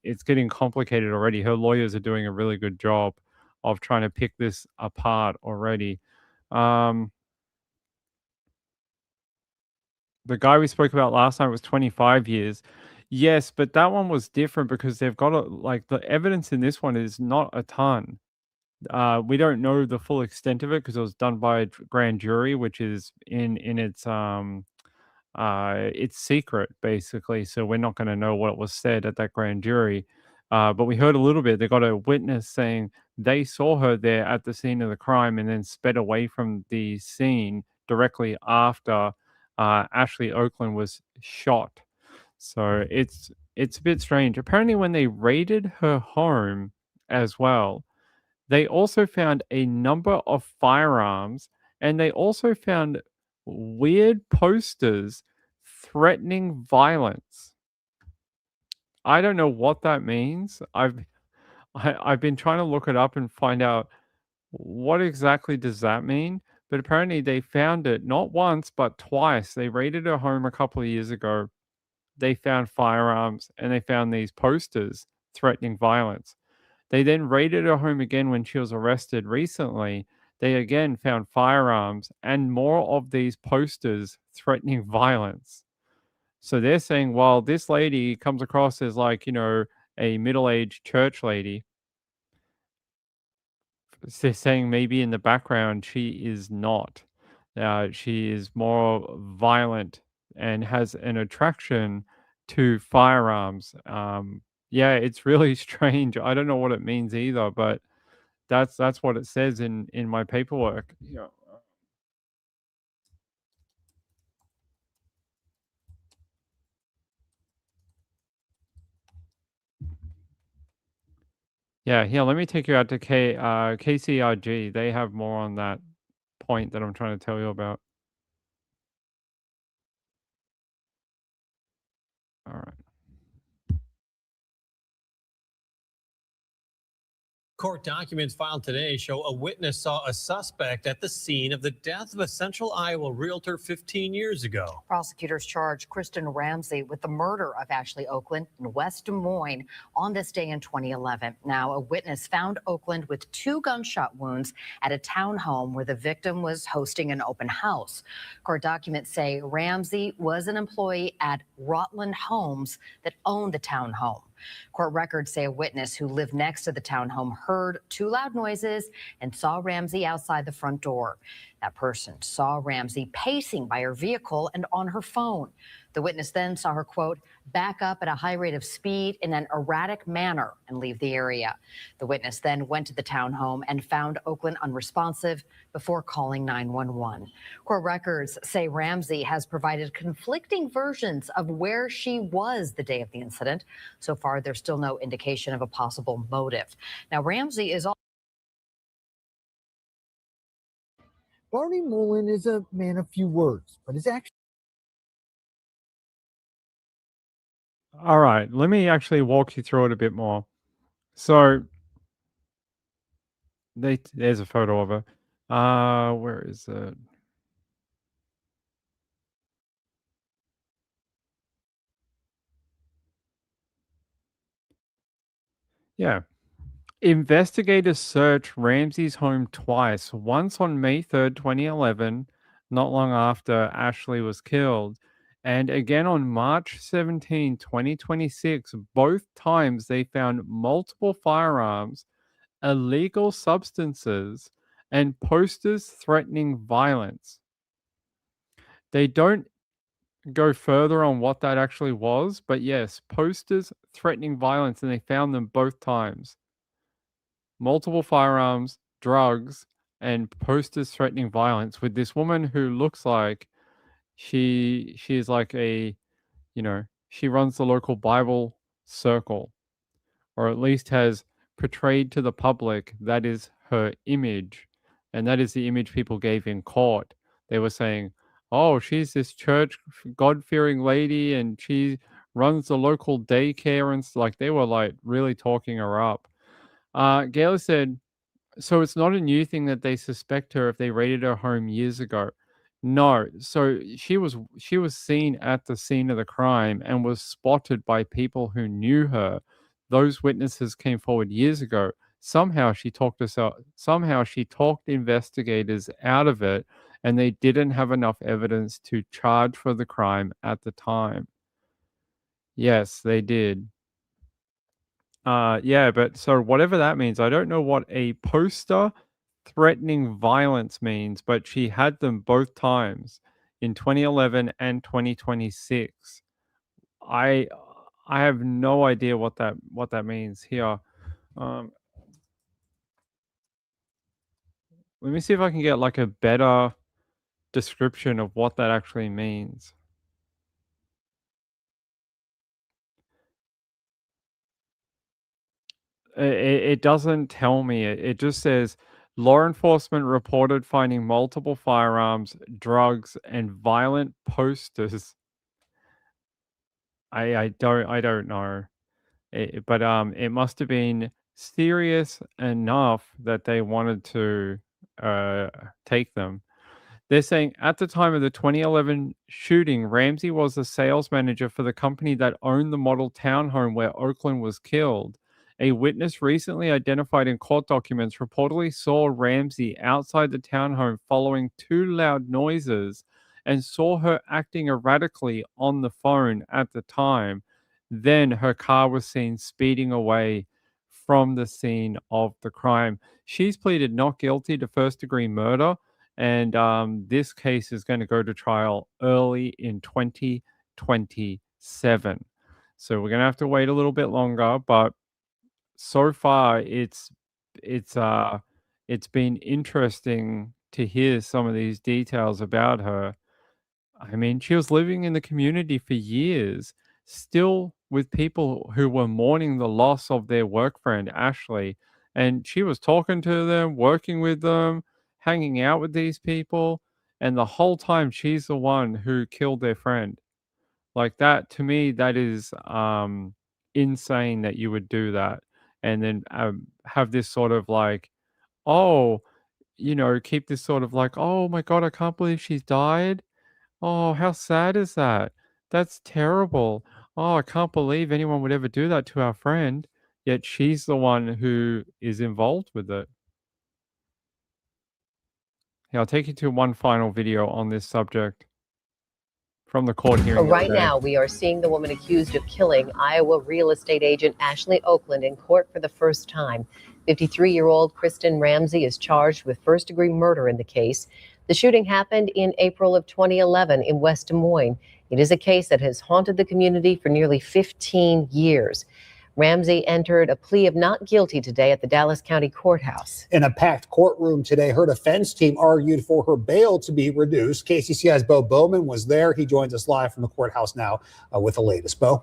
Speaker 2: it's getting complicated already. Her lawyers are doing a really good job of trying to pick this apart already. The guy we spoke about last time was 25 years. Yes, but that one was different because they've got the evidence in this one is not a ton. We don't know the full extent of it because it was done by a grand jury, which is in it's secret basically. So we're not going to know what was said at that grand jury. But we heard a little bit. They got a witness saying they saw her there at the scene of the crime and then sped away from the scene directly after Ashley Oakland was shot. So it's a bit strange. Apparently, when they raided her home as well, they also found a number of firearms, and they also found weird posters threatening violence. I don't know what that means. I've been trying to look it up and find out what exactly does that mean. But apparently they found it not once but twice. They raided her home a couple of years ago. They found firearms and they found these posters threatening violence. They then raided her home again when she was arrested recently. They again found firearms and more of these posters threatening violence. So they're saying, well, this lady comes across as like, a middle-aged church lady. They're saying maybe in the background she is not. She is more violent and has an attraction to firearms. Yeah, it's really strange. I don't know what it means either, but that's what it says in my paperwork. Yeah. Yeah, here, let me take you out to KCRG. They have more on that point that I'm trying to tell you about. All right.
Speaker 1: Court documents filed today show a witness saw a suspect at the scene of the death of a Central Iowa realtor 15 years ago.
Speaker 5: Prosecutors charged Kristen Ramsey with the murder of Ashley Oakland in West Des Moines on this day in 2011. Now, a witness found Oakland with 2 gunshot wounds at a townhome where the victim was hosting an open house. Court documents say Ramsey was an employee at Rotland Homes that owned the townhome. Court records say a witness who lived next to the townhome heard 2 loud noises and saw Ramsey outside the front door. That person saw Ramsey pacing by her vehicle and on her phone. The witness then saw her, quote, back up at a high rate of speed in an erratic manner and leave the area. The witness then went to the townhome and found Oakland unresponsive before calling 911. Court records say Ramsey has provided conflicting versions of where she was the day of the incident. So far, there's still no indication of a possible motive. Now, Ramsey is all.
Speaker 6: Barney Mullen is a man of few words, but his actions.
Speaker 2: All right, let me actually walk you through it a bit more. So there's a photo of her. Where is it? Yeah. Investigators searched Ramsey's home twice, once on May 3rd, 2011, not long after Ashley was killed, and again on March 17, 2026. Both times they found multiple firearms, illegal substances, and posters threatening violence. They don't go further on what that actually was, but yes, posters threatening violence, and they found them both times. Multiple firearms, drugs, and posters threatening violence with this woman who looks like she's like a, she runs the local Bible circle, or at least has portrayed to the public that is her image, and that is the image people gave in court. They were saying, oh, she's this church God-fearing lady and she runs the local daycare, and like they were like really talking her up. Gayla said, so it's not a new thing that they suspect her if they raided her home years ago. No, so she was seen at the scene of the crime and was spotted by people who knew her. Those witnesses came forward years ago. Somehow she talked investigators out of it, and they didn't have enough evidence to charge for the crime at the time. Yes, they did. Yeah, but so whatever that means, I don't know what a poster threatening violence means, but she had them both times in 2011 and 2026. I have no idea what that means here. Let me see if I can get like a better description of what that actually means. It doesn't tell me. It just says law enforcement reported finding multiple firearms, drugs, and violent posters. I don't know. But it must have been serious enough that they wanted to take them. They're saying at the time of the 2011 shooting, Ramsey was the sales manager for the company that owned the model townhome where Oakland was killed. A witness recently identified in court documents reportedly saw Ramsey outside the townhome following 2 loud noises and saw her acting erratically on the phone at the time. Then her car was seen speeding away from the scene of the crime. She's pleaded not guilty to first-degree murder, and this case is going to go to trial early in 2027. So we're going to have to wait a little bit longer, but so far it's been interesting to hear some of these details about her. I mean, she was living in the community for years, still with people who were mourning the loss of their work friend, Ashley. And she was talking to them, working with them, hanging out with these people. And the whole time, she's the one who killed their friend. Like that, to me, that is insane that you would do that. and then have this sort of like, oh, keep this sort of like, oh my God, I can't believe she's died. Oh, how sad is that? That's terrible. Oh, I can't believe anyone would ever do that to our friend. Yet she's the one who is involved with it. Here, I'll take you to one final video on this subject from the court hearing.
Speaker 8: Right
Speaker 2: today.
Speaker 8: now, we are seeing the woman accused of killing Iowa real estate agent Ashley Oakland in court for the first time. 53-year-old Kristen Ramsey is charged with first-degree murder in the case. The shooting happened in April of 2011 in West Des Moines. It is a case that has haunted the community for nearly 15 years. Ramsey entered a plea of not guilty today at the Dallas County Courthouse.
Speaker 9: In a packed courtroom today, her defense team argued for her bail to be reduced. KCCI's Bo Bowman was there. He joins us live from the courthouse now with the latest. Bo?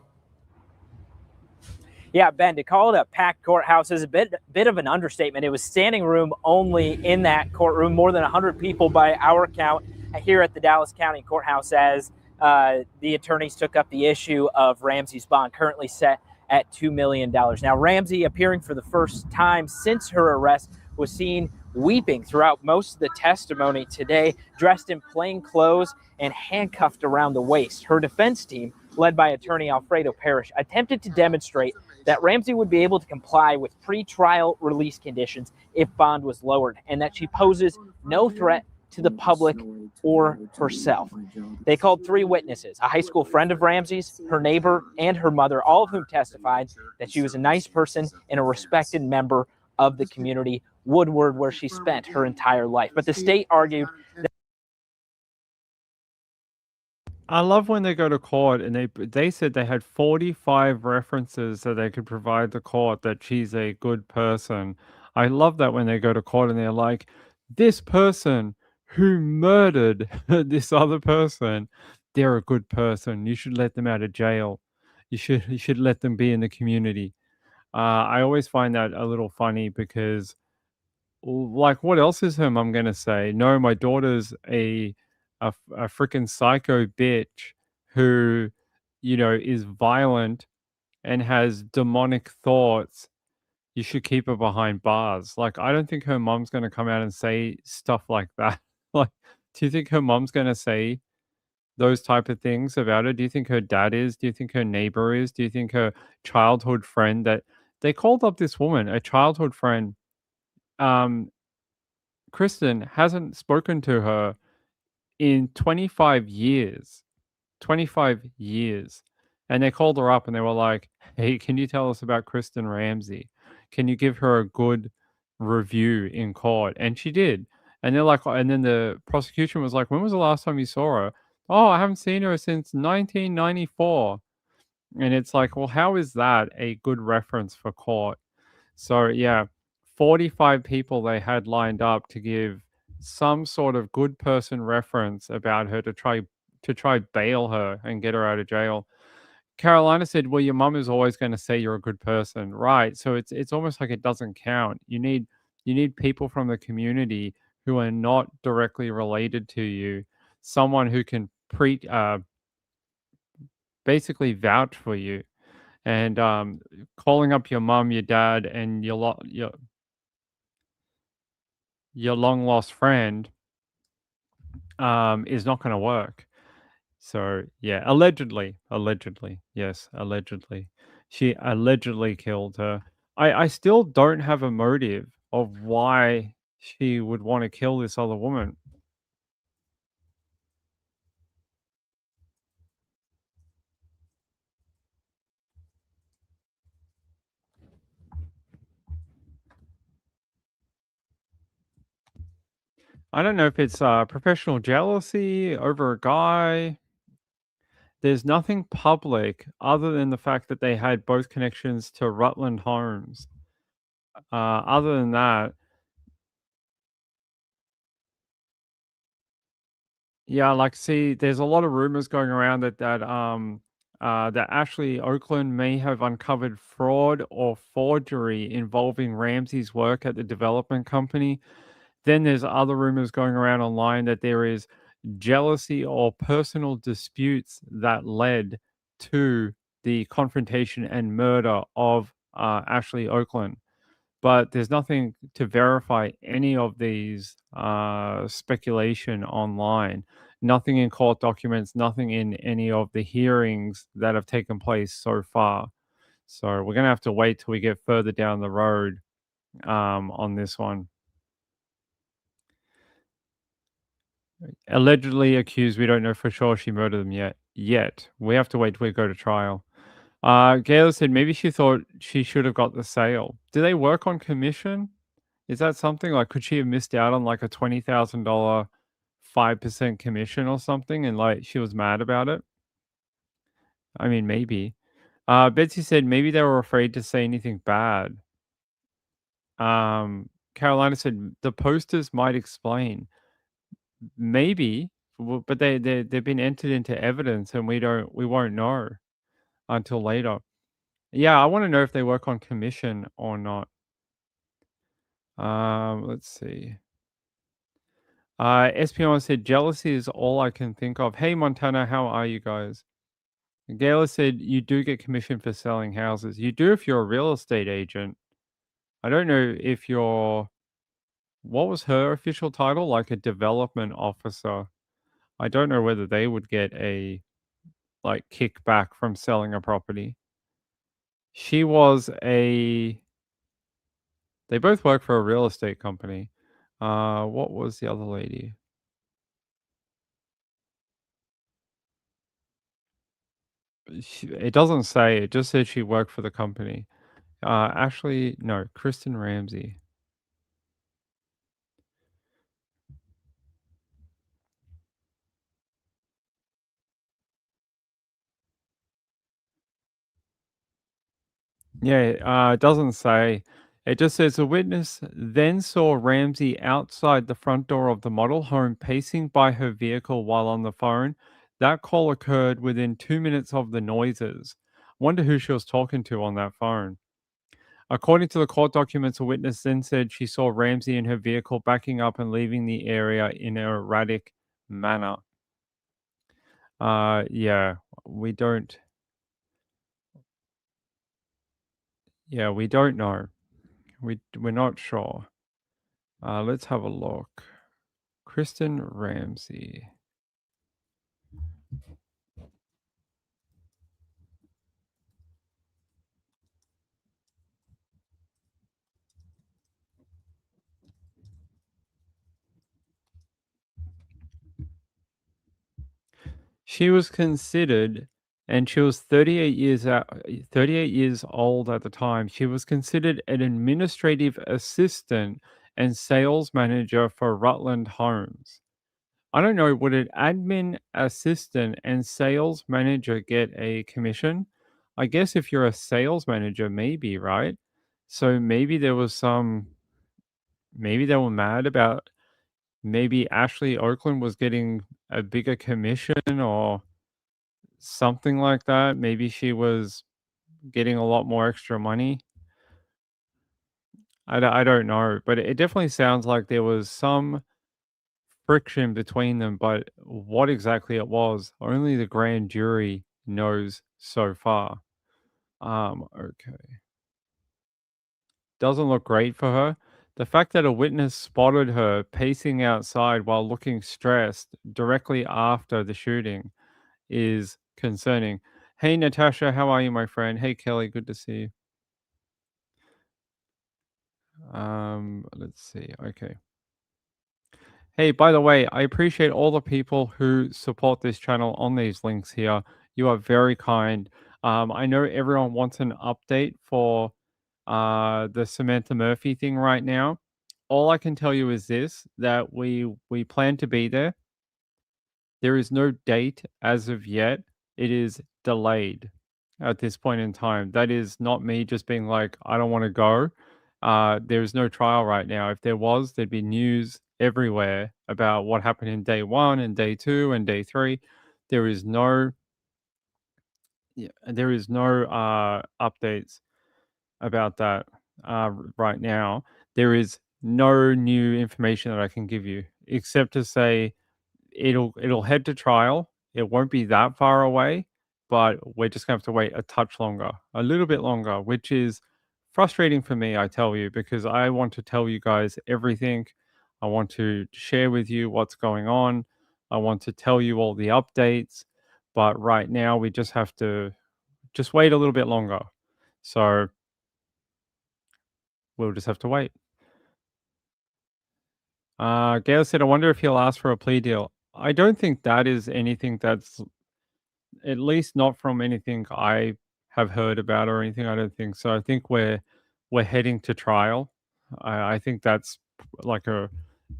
Speaker 11: Yeah, Ben, to call it a packed courthouse is a bit of an understatement. It was standing room only in that courtroom, more than 100 people by our count here at the Dallas County Courthouse as the attorneys took up the issue of Ramsey's bond, currently set at $2 million. Now, Ramsey, appearing for the first time since her arrest, was seen weeping throughout most of the testimony today, dressed in plain clothes and handcuffed around the waist. Her defense team, led by attorney Alfredo Parrish, attempted to demonstrate that Ramsey would be able to comply with pretrial release conditions if bond was lowered, and that she poses no threat to the public or herself. They called 3 witnesses, a high school friend of Ramsey's, her neighbor, and her mother, all of whom testified that she was a nice person and a respected member of the community, Woodward, where she spent her entire life. But the state argued that
Speaker 2: I love when they go to court and they said they had 45 references that they could provide the court that she's a good person. I love that when they go to court and they're like, this person who murdered this other person, they're a good person. You should let them out of jail. You should let them be in the community. I always find that a little funny because, like, what else is her mum gonna say? No, my daughter's a freaking psycho bitch who, is violent and has demonic thoughts. You should keep her behind bars. Like, I don't think her mom's going to come out and say stuff like that. Like, do you think her mom's going to say those type of things about her? Do you think her dad is? Do you think her neighbor is? Do you think her childhood friend that they called up this woman, a childhood friend? Kristen hasn't spoken to her in 25 years. 25 years. And they called her up and they were like, hey, can you tell us about Kristen Ramsey? Can you give her a good review in court? And she did. And they're like, and then the prosecution was like, when was the last time you saw her? Oh, I haven't seen her since 1994. And it's like, well, how is that a good reference for court? So yeah, 45 people they had lined up to give some sort of good person reference about her to try bail her and get her out of jail. Carolina said, well, your mum is always going to say you're a good person. Right. So it's almost like it doesn't count. You need people from the community who are not directly related to you, someone who can basically vouch for you. And calling up your mum, your dad, and your long lost friend is not going to work. So yeah, allegedly, yes, allegedly, she allegedly killed her. I still don't have a motive of why she would want to kill this other woman. I don't know if it's professional jealousy over a guy. There's nothing public other than the fact that they had both connections to Rutland Homes. Other than that, yeah, like, see, there's a lot of rumors going around that Ashley Oakland may have uncovered fraud or forgery involving Ramsey's work at the development company. Then there's other rumors going around online that there is jealousy or personal disputes that led to the confrontation and murder of Ashley Oakland. But there's nothing to verify any of these speculation online. Nothing in court documents, nothing in any of the hearings that have taken place so far. So we're going to have to wait till we get further down the road on this one. Allegedly accused, we don't know for sure she murdered them yet. We have to wait till we go to trial. Gayla said maybe she thought she should have got the sale. Do they work on commission? Is that something like, could she have missed out on like a $20,000 5% commission or something, and like she was mad about it? I mean, maybe. Betsy said maybe they were afraid to say anything bad. Carolina said the posters might explain. Maybe, but they've been entered into evidence, and we won't know until later. Yeah, I want to know if they work on commission or not. Let's see. Espion said jealousy is all I can think of. Hey Montana, how are you guys? Gayla said you do get commission for selling houses. You do if you're a real estate agent. I don't know if you're, what was her official title? Like a development officer. I don't know whether they would get a like kickback from selling a property. She was they both work for a real estate company. What was the other lady? It doesn't say. It just says she worked for the company. Ashley, no, Kristen Ramsey. Yeah, it doesn't say. It just says a witness then saw Ramsey outside the front door of the model home pacing by her vehicle while on the phone. That call occurred within 2 minutes of the noises. Wonder who she was talking to on that phone. According to the court documents, a witness then said she saw Ramsey in her vehicle backing up and leaving the area in an erratic manner. Yeah, we don't. Yeah, we don't know. We're not sure. Let's have a look. Kristen Ramsey. She was considered, and she was 38 years old at the time. She was considered an administrative assistant and sales manager for Rutland Homes. I don't know, would an admin assistant and sales manager get a commission? I guess if you're a sales manager, maybe, right? So maybe there was maybe they were mad about maybe Ashley Oakland was getting a bigger commission or something like that. Maybe she was getting a lot more extra money. I don't know, but it definitely sounds like there was some friction between them, but what exactly it was, only the grand jury knows so far. Okay. Doesn't look great for her. The fact that a witness spotted her pacing outside while looking stressed directly after the shooting is concerning. Hey, Natasha, how are you, my friend? Hey, Kelly, good to see you. Let's see. Okay. Hey, by the way, I appreciate all the people who support this channel on these links here. You are very kind. I know everyone wants an update for the Samantha Murphy thing right now. All I can tell you is this, that we plan to be there. There is no date as of yet. It is delayed at this point in time. That is not me just being like, I don't want to go. There is no trial right now. If there was, there'd be news everywhere about what happened in day 1 and day 2 and day 3. There is no updates about that right now. There is no new information that I can give you except to say it'll head to trial. It won't be that far away, but we're just gonna have to wait a touch longer, a little bit longer, which is frustrating for me, I tell you, because I want to tell you guys everything. I want to share with you what's going on. I want to tell you all the updates. But right now, we just have to just wait a little bit longer. So we'll just have to wait. Gail said, I wonder if he'll ask for a plea deal. I don't think that is anything that's, at least not from anything I have heard about or anything. I don't think so. I think we're heading to trial. I think that's like a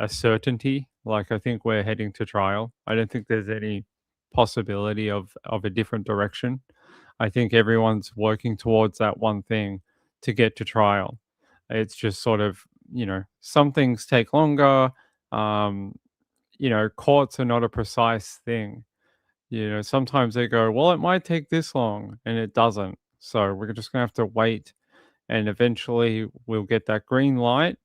Speaker 2: certainty. Like I think we're heading to trial. I don't think there's any possibility of a different direction. I think everyone's working towards that one thing to get to trial. It's just sort of, some things take longer. Courts are not a precise thing. Sometimes they go, well, it might take this long, and it doesn't. So we're just going to have to wait, and eventually we'll get that green light,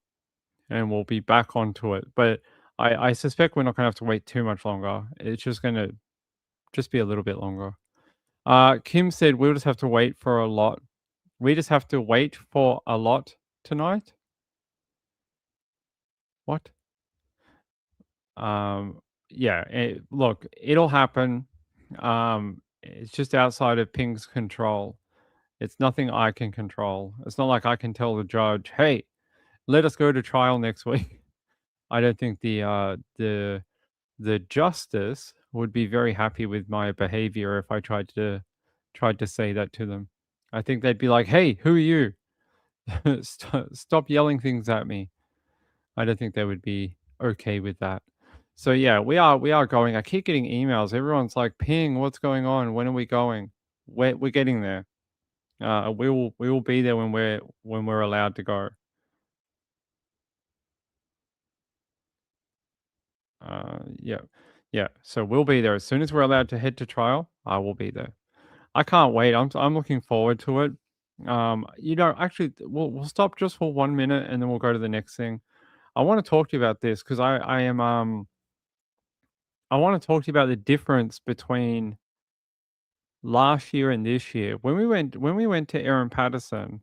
Speaker 2: and we'll be back onto it. But I suspect we're not going to have to wait too much longer. It's just going to just be a little bit longer. Kim said we'll just have to wait for a lot. We just have to wait for a lot tonight. What? Yeah. Look, it'll happen. It's just outside of Ping's control. It's nothing I can control. It's not like I can tell the judge, "Hey, let us go to trial next week." I don't think the justice would be very happy with my behavior if I tried to say that to them. I think they'd be like, "Hey, who are you? Stop yelling things at me." I don't think they would be okay with that. So yeah, we are going. I keep getting emails. Everyone's like, "Ping, what's going on? When are we going?" We're getting there. We will be there when we're allowed to go. Yeah. So we'll be there as soon as we're allowed to head to trial. I will be there. I can't wait. I'm looking forward to it. Actually, we'll stop just for 1 minute and then we'll go to the next thing. I want to talk to you about this because I want to talk to you about the difference between last year and this year. When we went to Aaron Patterson,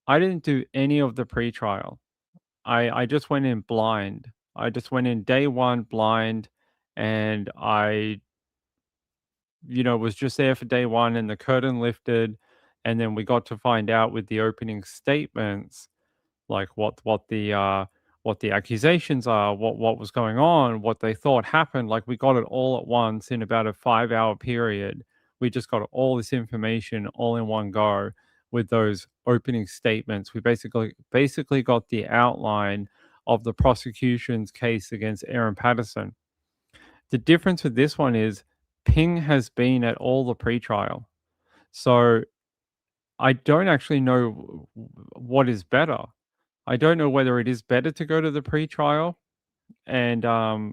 Speaker 2: I didn't do any of the pre-trial. I just went in blind. I just went in day one blind, and I was just there for day one, and the curtain lifted, and then we got to find out with the opening statements, like what the accusations are, what was going on, what they thought happened. Like we got it all at once in about a 5-hour period. We just got all this information all in one go with those opening statements. We basically got the outline of the prosecution's case against Aaron Patterson. The difference with this one is Ping has been at all the pretrial. So I don't actually know what is better. I don't know whether it is better to go to the pretrial and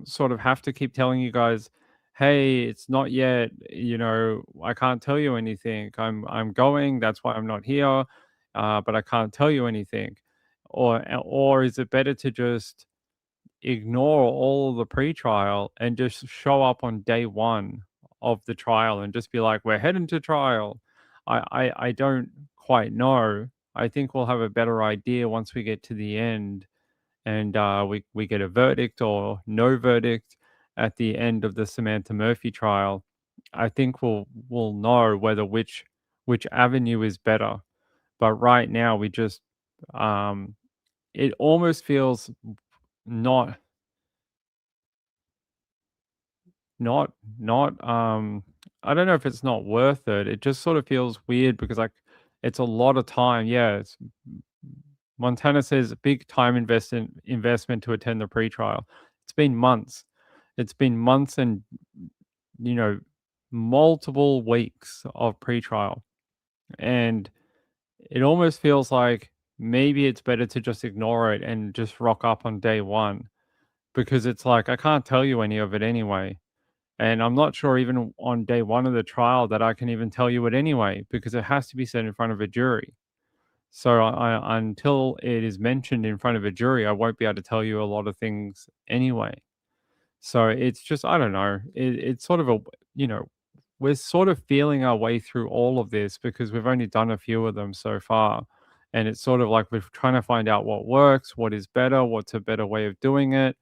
Speaker 2: sort of have to keep telling you guys, hey, it's not yet, I can't tell you anything. I'm going, that's why I'm not here, but I can't tell you anything. Or is it better to just ignore all of the pretrial and just show up on day one of the trial and just be like, we're heading to trial? I don't quite know. I think we'll have a better idea once we get to the end and we get a verdict or no verdict at the end of the Samantha Murphy trial. I think we'll know whether which avenue is better. But right now we just it almost feels not I don't know if it's not worth it. It just sort of feels weird because like it's a lot of time. Yeah, Montana says big time investment to attend the pretrial. It's been months. It's been months and multiple weeks of pretrial. And it almost feels like maybe it's better to just ignore it and just rock up on day one, because it's like I can't tell you any of it anyway. And I'm not sure even on day one of the trial that I can even tell you it anyway, because it has to be said in front of a jury. So until it is mentioned in front of a jury, I won't be able to tell you a lot of things anyway. So it's just, I don't know. It's sort of we're sort of feeling our way through all of this because we've only done a few of them so far. And it's sort of like we're trying to find out what works, what is better, what's a better way of doing it.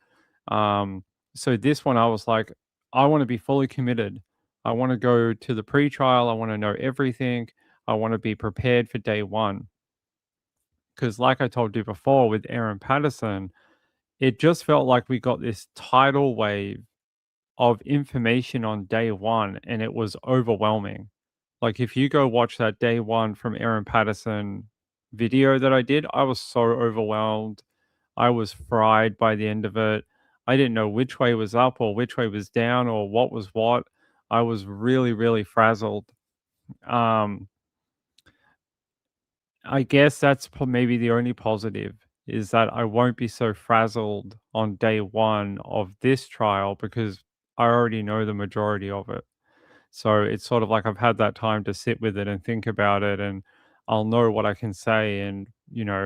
Speaker 2: So this one, I was like, I want to be fully committed. I want to go to the pre-trial. I want to know everything. I want to be prepared for day one. Because like I told you before with Aaron Patterson, it just felt like we got this tidal wave of information on day one, and it was overwhelming. Like if you go watch that day one from Aaron Patterson video that I did, I was so overwhelmed. I was fried by the end of it. I didn't know which way was up or which way was down or what was what. I was really, really frazzled. I guess that's maybe the only positive, is that I won't be so frazzled on day one of this trial because I already know the majority of it. So it's sort of like I've had that time to sit with it and think about it, and I'll know what I can say and,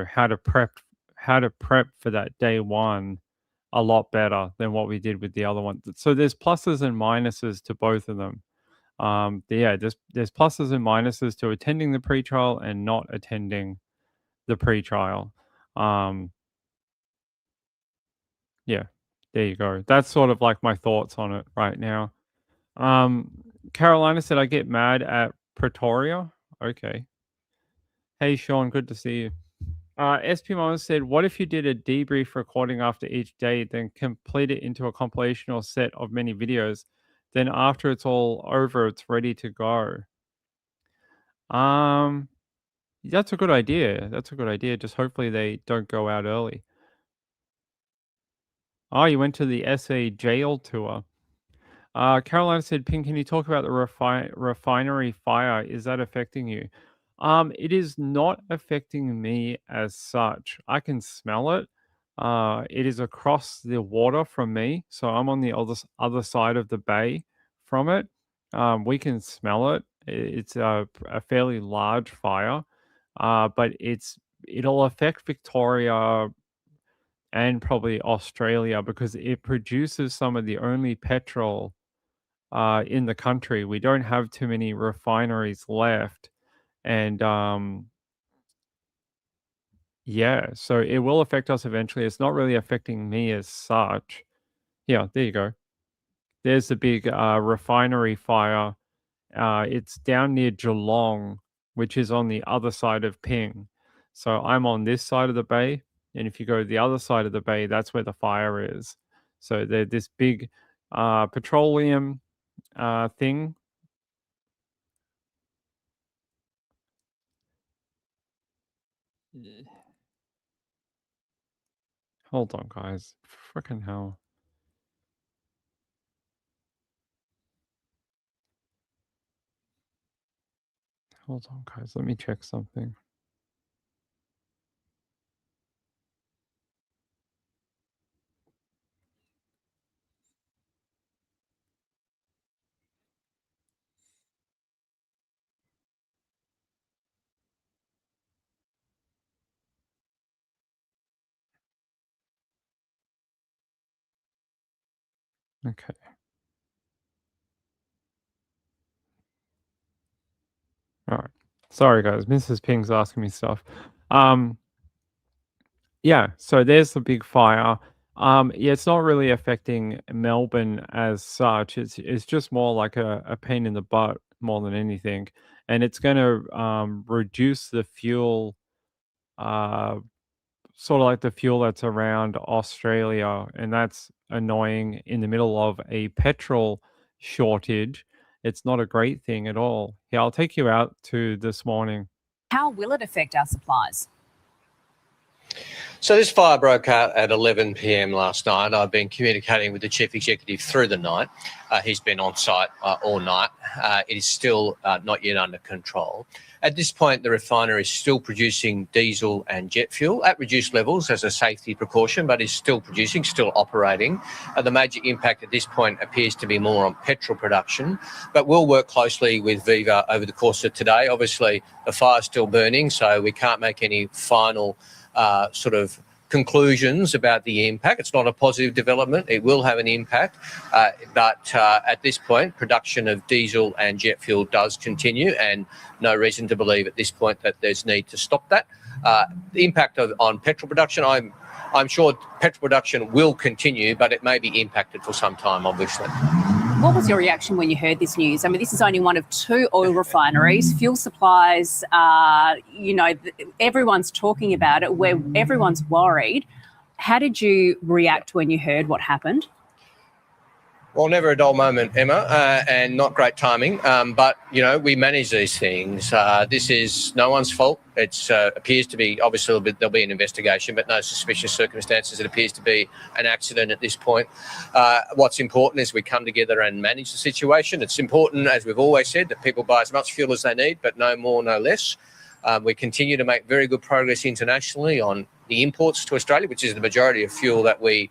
Speaker 2: how to prep for that day one a lot better than what we did with the other one. So there's pluses and minuses to both of them. There's pluses and minuses to attending the pretrial and not attending the pretrial. There you go. That's sort of like my thoughts on it right now. Carolina said, I get mad at Pretoria. Okay. Hey, Sean, good to see you. SP Mama said, what if you did a debrief recording after each day, then complete it into a compilation or set of many videos? Then after it's all over, it's ready to go. That's a good idea. Just hopefully they don't go out early. Oh, you went to the SA jail tour. Carolina said, Pink, can you talk about the refinery fire? Is that affecting you? It is not affecting me as such. I can smell it. It is across the water from me, so I'm on the other side of the bay from it. We can smell it. It's a fairly large fire, but it'll affect Victoria and probably Australia because it produces some of the only petrol in the country. We don't have too many refineries left, and so it will affect us eventually. It's not really affecting me as such. Yeah, there you go. There's the big refinery fire. It's down near Geelong, which is on the other side of Ping. So I'm on this side of the bay, and if you go to the other side of the bay, that's where the fire is. So there's this big petroleum thing. Hold on, guys. Freaking hell. Hold on, guys. Let me check something. Okay. All right. Sorry, guys. Mrs. Ping's asking me stuff. So there's the big fire. It's not really affecting Melbourne as such. It's just more like a pain in the butt more than anything. And it's going to reduce the fuel, sort of like the fuel that's around Australia. And that's annoying in the middle of a petrol shortage. It's not a great thing at all. Yeah, I'll take you out to this morning.
Speaker 3: How will it affect our supplies?
Speaker 1: So this fire broke out at 11 p.m. last night. I've been communicating with the chief executive through the night. He's been on site all night. It is still not yet under control. At this point, the refinery is still producing diesel and jet fuel at reduced levels as a safety precaution, but is still producing, still operating. The major impact at this point appears to be more on petrol production, but we'll work closely with Viva over the course of today. Obviously, the fire's still burning, so we can't make any final conclusions about the impact. It's not a positive development. It will have an impact. But at this point, production of diesel and jet fuel does continue, and no reason to believe at this point that there's need to stop that. The impact on petrol production, I'm sure petrol production will continue, but it may be impacted for some time, obviously.
Speaker 3: What was your reaction when you heard this news? I mean, this is only one of 2 oil refineries. Fuel supplies, everyone's talking about it, where everyone's worried. How did you react when you heard what happened?
Speaker 1: Well, never a dull moment, Emma, and not great timing. But, we manage these things. This is no one's fault. It appears to be, obviously, there'll be an investigation, but no suspicious circumstances. It appears to be an accident at this point. What's important is we come together and manage the situation. It's important, as we've always said, that people buy as much fuel as they need, but no more, no less. We continue to make very good progress internationally on the imports to Australia, which is the majority of fuel that we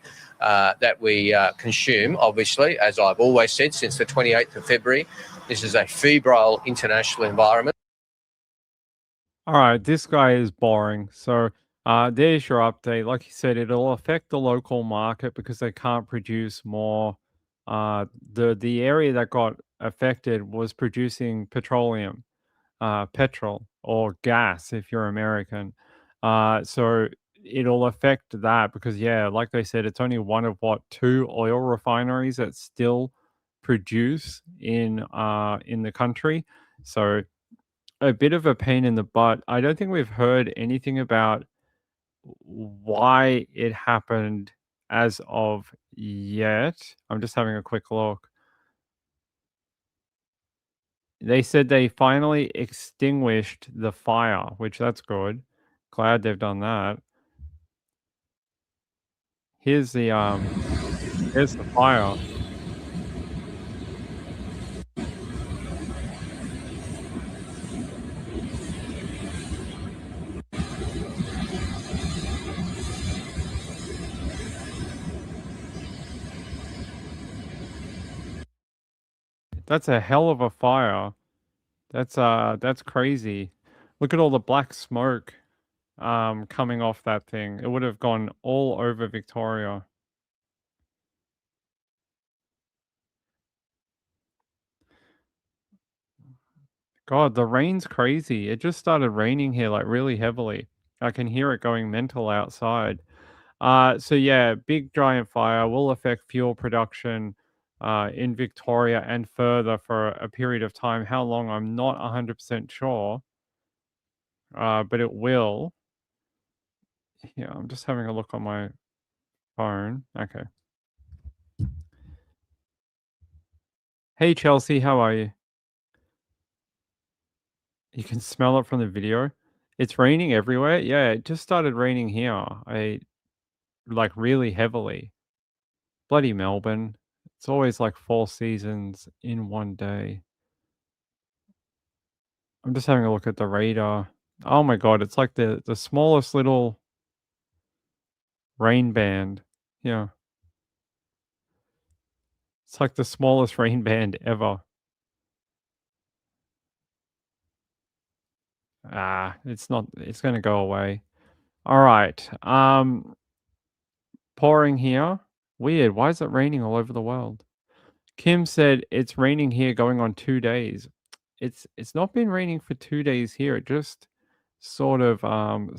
Speaker 1: consume, obviously. As I've always said, since the 28th of February, this is a febrile international environment.
Speaker 2: All right, this guy is boring. So there's your update. Like you said, it'll affect the local market because they can't produce more. The area that got affected was producing petroleum, petrol or gas if you're American. So it'll affect that because, like they said, it's only one of 2 oil refineries that still produce in the country. So a bit of a pain in the butt. I don't think we've heard anything about why it happened as of yet. I'm just having a quick look. They said they finally extinguished the fire, which that's good. Glad they've done that. Here's the fire. That's a hell of a fire. That's crazy. Look at all the black smoke coming off that thing. It would have gone all over Victoria. God, the rain's crazy. It just started raining here like really heavily. I can hear it going mental outside. So big giant fire will affect fuel production in Victoria and further for a period of time. How long, I'm not 100% sure, but it will. Yeah, I'm just having a look on my phone. Okay. Hey, Chelsea, how are you? You can smell it from the video. It's raining everywhere. Yeah, it just started raining here. Like really heavily. Bloody Melbourne. It's always like 4 seasons in one day. I'm just having a look at the radar. Oh my God, it's like the smallest little rain band. Yeah. It's like the smallest rain band ever. It's not, it's going to go away. All right. Pouring here. Weird. Why is it raining all over the world? Kim said it's raining here going on 2 days. It's not been raining for 2 days here. It just sort of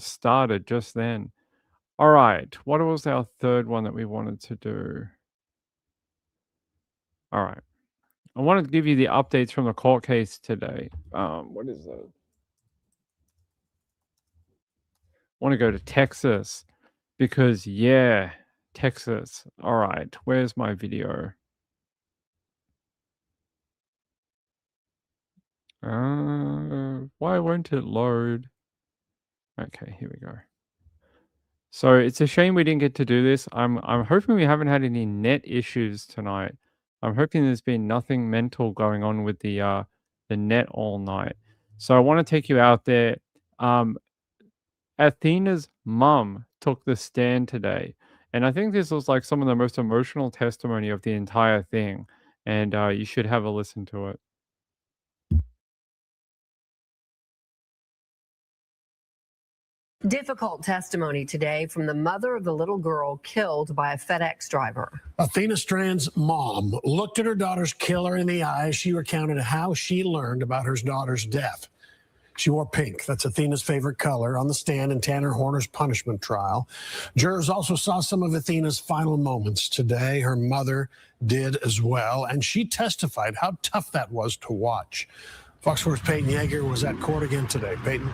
Speaker 2: started just then. All right. What was our third one that we wanted to do? All right. I wanted to give you the updates from the court case today. What is that? I want to go to Texas because, Texas. All right. Where's my video? Why won't it load? Okay, here we go. So it's a shame we didn't get to do this. I'm hoping we haven't had any net issues tonight. I'm hoping there's been nothing mental going on with the net all night. So I want to take you out there. Athena's mum took the stand today, and I think this was like some of the most emotional testimony of the entire thing. And you should have a listen to it.
Speaker 4: Difficult testimony today from the mother of the little girl killed by a FedEx driver.
Speaker 7: Athena Strand's mom looked at her daughter's killer in the eye as she recounted how she learned about her daughter's death. She wore pink. That's Athena's favorite color on the stand in Tanner Horner's punishment trial. Jurors also saw some of Athena's final moments today. Her mother did as well, and she testified how tough that was to watch. Fox 4's Peyton Yeager was at court again today. Peyton.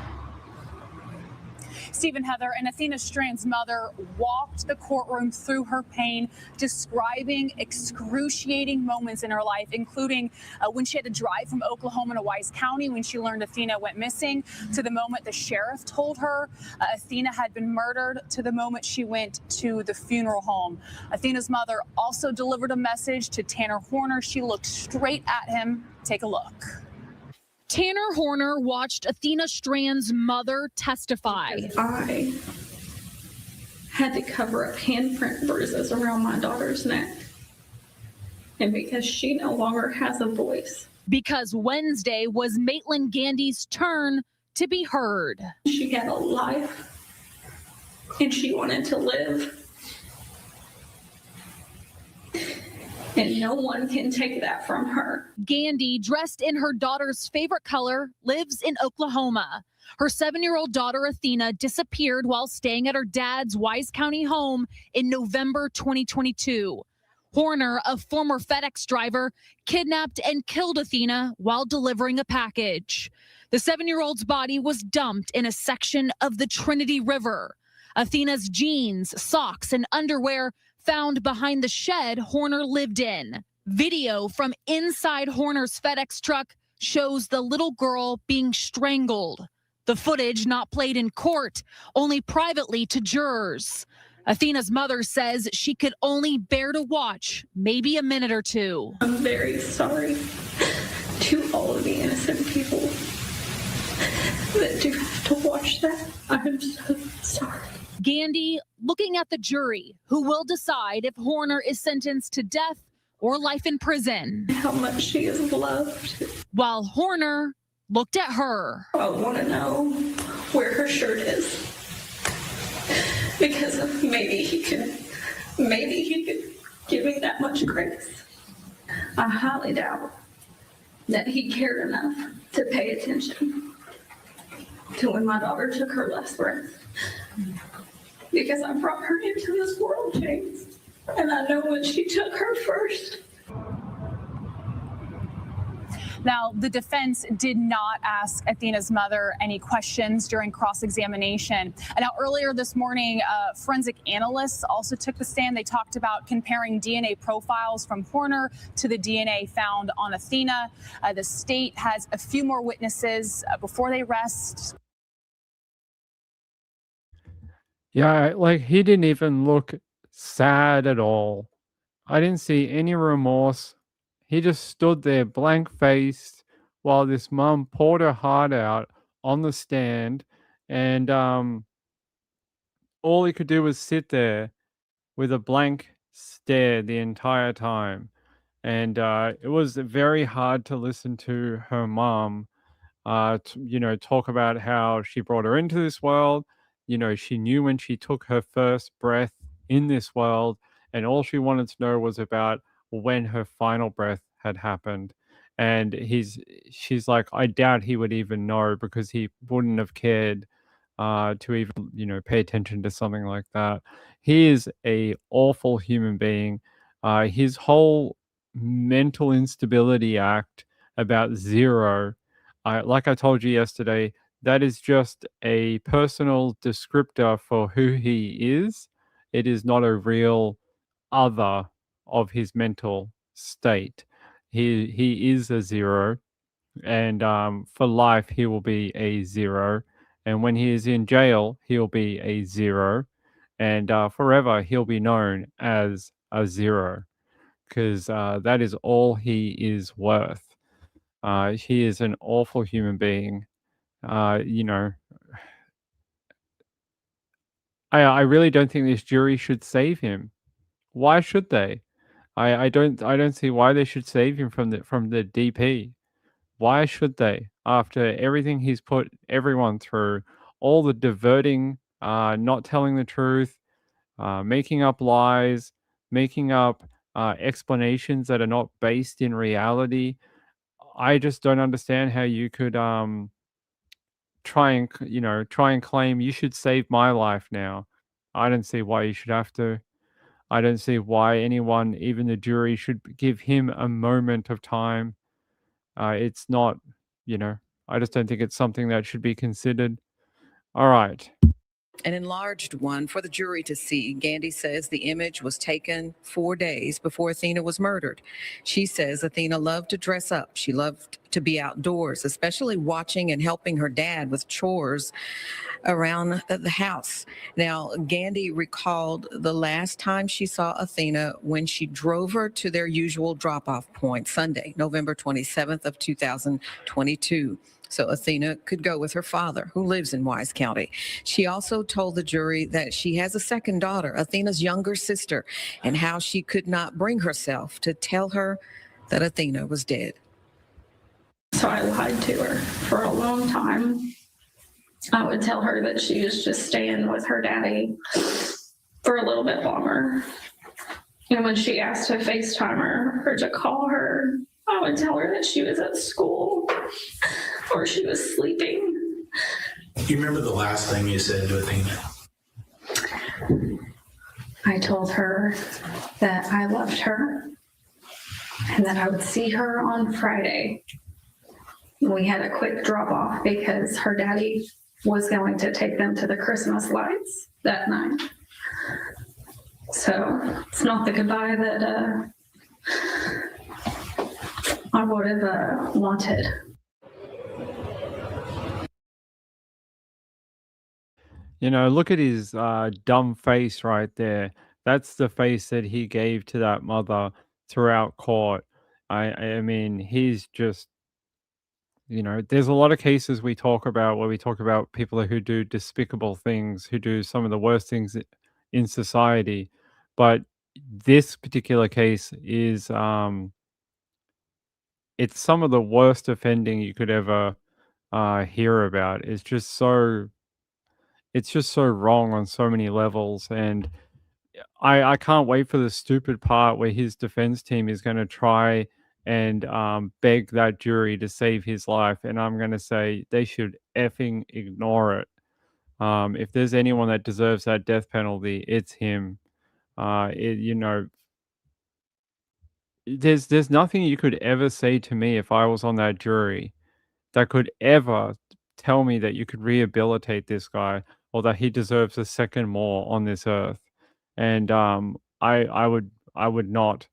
Speaker 10: Stephen, Heather, and Athena Strand's mother walked the courtroom through her pain, describing excruciating moments in her life, including when she had to drive from Oklahoma to Wise County when she learned Athena went missing, to the moment the sheriff told her Athena had been murdered, to the moment she went to the funeral home. Athena's mother also delivered a message to Tanner Horner. She looked straight at him. Take a look.
Speaker 24: Tanner Horner watched Athena Strand's mother testify.
Speaker 25: I had to cover up handprint bruises around my daughter's neck. And because she no longer has a voice.
Speaker 24: Because Wednesday was Maitland Gandy's turn to be heard.
Speaker 25: She had a life and she wanted to live. And no one can take that from her.
Speaker 24: Gandy, dressed in her daughter's favorite color, lives in Oklahoma. Her 7-year-old daughter, Athena, disappeared while staying at her dad's Wise County home in November 2022. Horner, a former FedEx driver, kidnapped and killed Athena while delivering a package. The 7-year-old's body was dumped in a section of the Trinity River. Athena's jeans, socks, and underwear found behind the shed Horner lived in. Video from inside Horner's FedEx truck shows the little girl being strangled. The footage not played in court, only privately to jurors. Athena's mother says she could only bear to watch maybe a minute or two.
Speaker 25: I'm very sorry to all of the innocent people that do have to watch that. I'm so sorry.
Speaker 24: Gandy looking at the jury, who will decide if Horner is sentenced to death or life in prison.
Speaker 25: How much she is loved.
Speaker 24: While Horner looked at her.
Speaker 25: I want to know where her shirt is. Because maybe he could give me that much grace. I highly doubt that he cared enough to pay attention to when my daughter took her last breath. Because I brought her into this world, James. And I know when she took her first.
Speaker 10: Now, the defense did not ask Athena's mother any questions during cross-examination. And now earlier this morning, forensic analysts also took the stand. They talked about comparing DNA profiles from Horner to the DNA found on Athena. The state has a few more witnesses before they rest.
Speaker 2: Yeah, like he didn't even look sad at all. I didn't see any remorse. He just stood there blank-faced while this mum poured her heart out on the stand, and all he could do was sit there with a blank stare the entire time. And it was very hard to listen to her mum, talk about how she brought her into this world. She knew when she took her first breath in this world, and all she wanted to know was about when her final breath had happened. And she's like, I doubt he would even know, because he wouldn't have cared to even, pay attention to something like that. He is a awful human being. His whole mental instability act about zero, like I told you yesterday, that is just a personal descriptor for who he is. It is not a real other of his mental state. He is a zero, and for life he will be a zero. And when he is in jail, he'll be a zero, and forever he'll be known as a zero, because that is all he is worth. He is an awful human being. I really don't think this jury should save him. Why should they? I don't see why they should save him from the DP. Why should they? After everything he's put everyone through, all the diverting, not telling the truth, making up lies, making up explanations that are not based in reality. I just don't understand how you could try and claim you should save my life now. I don't see why you should have to. I don't see why anyone, even the jury, should give him a moment of time. It's not, I just don't think it's something that should be considered. All right.
Speaker 12: An enlarged one for the jury to see. Gandy says the image was taken 4 days before Athena was murdered. She says Athena loved to dress up. She loved to be outdoors, especially watching and helping her dad with chores around the house. Now, Gandy recalled the last time she saw Athena when she drove her to their usual drop-off point, Sunday, November 27th of 2022. So Athena could go with her father, who lives in Wise County. She also told the jury that she has a second daughter, Athena's younger sister, and how she could not bring herself to tell her that Athena was dead.
Speaker 25: So I lied to her for a long time. I would tell her that she was just staying with her daddy for a little bit longer. And when she asked to FaceTime her or to call her, I would tell her that she was at school or she was sleeping.
Speaker 13: Do you remember the last thing you said to Athena?
Speaker 25: I told her that I loved her and that I would see her on Friday. We had a quick drop off because her daddy was going to take them to the Christmas lights that night. So it's not the goodbye that I would have wanted.
Speaker 2: Look at his dumb face right there. That's the face that he gave to that mother throughout court. I mean, he's just, there's a lot of cases we talk about where we talk about people who do despicable things, who do some of the worst things in society. But this particular case is, it's some of the worst offending you could ever hear about. It's just so wrong on so many levels. And I can't wait for the stupid part where his defense team is going to try and beg that jury to save his life. And I'm going to say they should effing ignore it. If there's anyone that deserves that death penalty, it's him. There's nothing you could ever say to me if I was on that jury that could ever tell me that you could rehabilitate this guy or that he deserves a second more on this earth. And I would not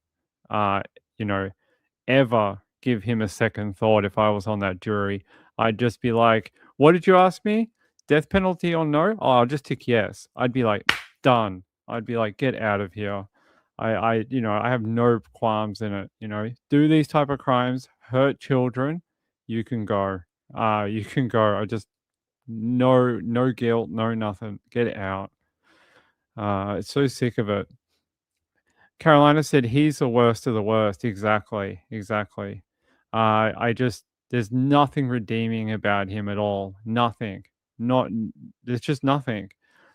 Speaker 2: ever give him a second thought if I was on that jury. I'd just be like, what did you ask me? Death penalty or no? Oh, I'll just tick yes. I'd be like, done. I'd be like, get out of here. I have no qualms in it. Do these type of crimes, hurt children, you can go. You can go. I just no guilt, no nothing. Get out. It's so sick of it. Carolina said he's the worst of the worst. Exactly. There's nothing redeeming about him at all. Nothing. There's just nothing.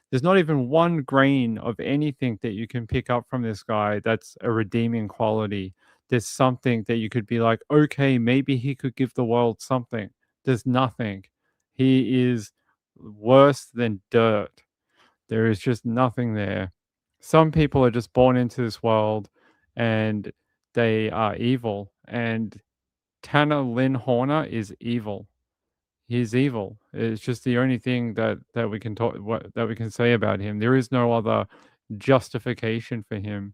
Speaker 2: There's not even one grain of anything that you can pick up from this guy that's a redeeming quality. There's something that you could be like, okay, maybe he could give the world something. There's nothing. He is worse than dirt. There is just nothing there. Some people are just born into this world and they are evil. And Tanner Lynn Horner is evil. He's evil. It's just the only thing that we can that we can say about him. There is no other justification for him.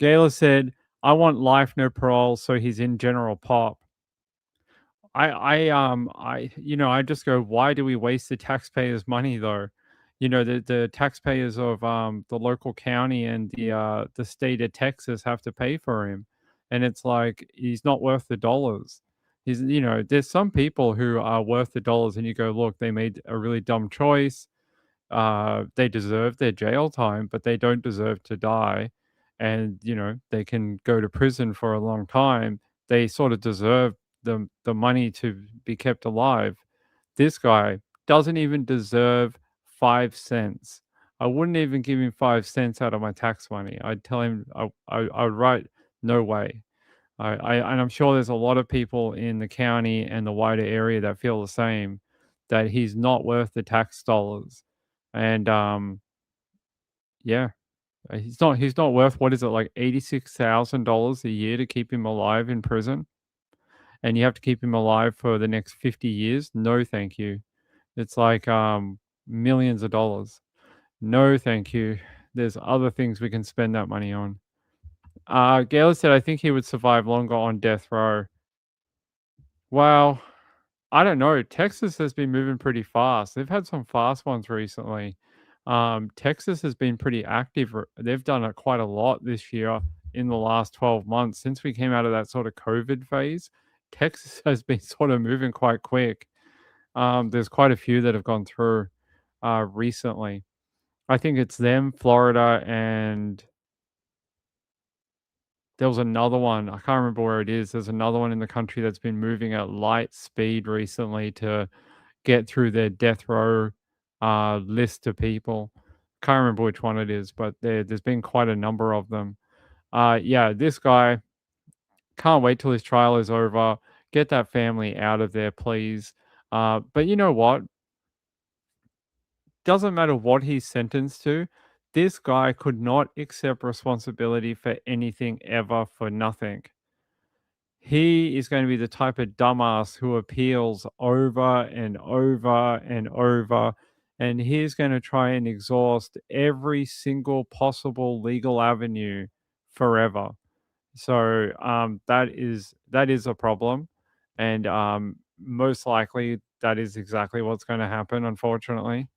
Speaker 2: Gayla said, I want life, no parole, so he's in general pop. I just go, why do we waste the taxpayers' money though? The taxpayers of the local county and the state of Texas have to pay for him. And it's like, he's not worth the dollars. There's some people who are worth the dollars and you go, look, they made a really dumb choice. They deserve their jail time, but they don't deserve to die. And, they can go to prison for a long time. They sort of deserve the money to be kept alive. This guy doesn't even deserve 5 cents. I wouldn't even give him 5 cents out of my tax money. I'd tell him I would write no way. And I'm sure there's a lot of people in the county and the wider area that feel the same, that he's not worth the tax dollars. And yeah, he's not worth, what is it, like $86,000 a year to keep him alive in prison, and you have to keep him alive for the next 50 years. No, thank you. It's like millions of dollars. No, thank you. There's other things we can spend that money on. Gail said, I think he would survive longer on death row. Well, I don't know. Texas has been moving pretty fast. They've had some fast ones recently. Texas has been pretty active. They've done quite a lot this year in the last 12 months. Since we came out of that sort of COVID phase, Texas has been sort of moving quite quick. There's quite a few that have gone through recently. I think it's them, Florida, and there was another one. I can't remember where it is. There's another one in the country that's been moving at light speed recently to get through their death row list of people. Can't remember which one it is, but there's been quite a number of them. Yeah, this guy, can't wait till his trial is over. Get that family out of there, please. But you know what? Doesn't matter what he's sentenced to. This guy could not accept responsibility for anything ever for nothing. He is going to be the type of dumbass who appeals over and over and over, and he's going to try and exhaust every single possible legal avenue forever. So that is a problem, and most likely that is exactly what's going to happen, unfortunately.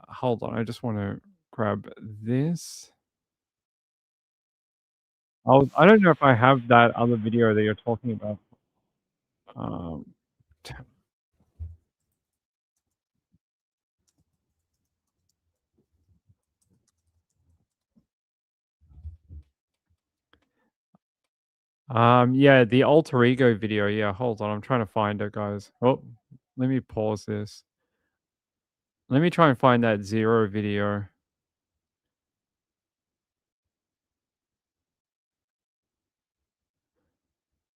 Speaker 2: Hold on, I just want to grab this. I don't know if I have that other video that you're talking about. Yeah, the alter ego video. Yeah, hold on, I'm trying to find it, guys. Oh, let me pause this. Let me try and find that Zero video.